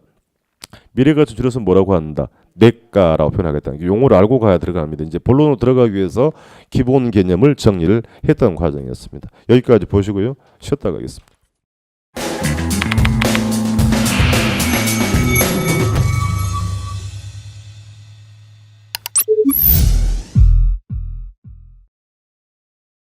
미래 가치 줄여서 뭐라고 한다? 내가라고 표현하겠다. 용어를 알고 가야 들어갑니다. 이제 본론으로 들어가기 위해서 기본 개념을 정리를 했던 과정이었습니다. 여기까지 보시고요. 쉬었다 가겠습니다.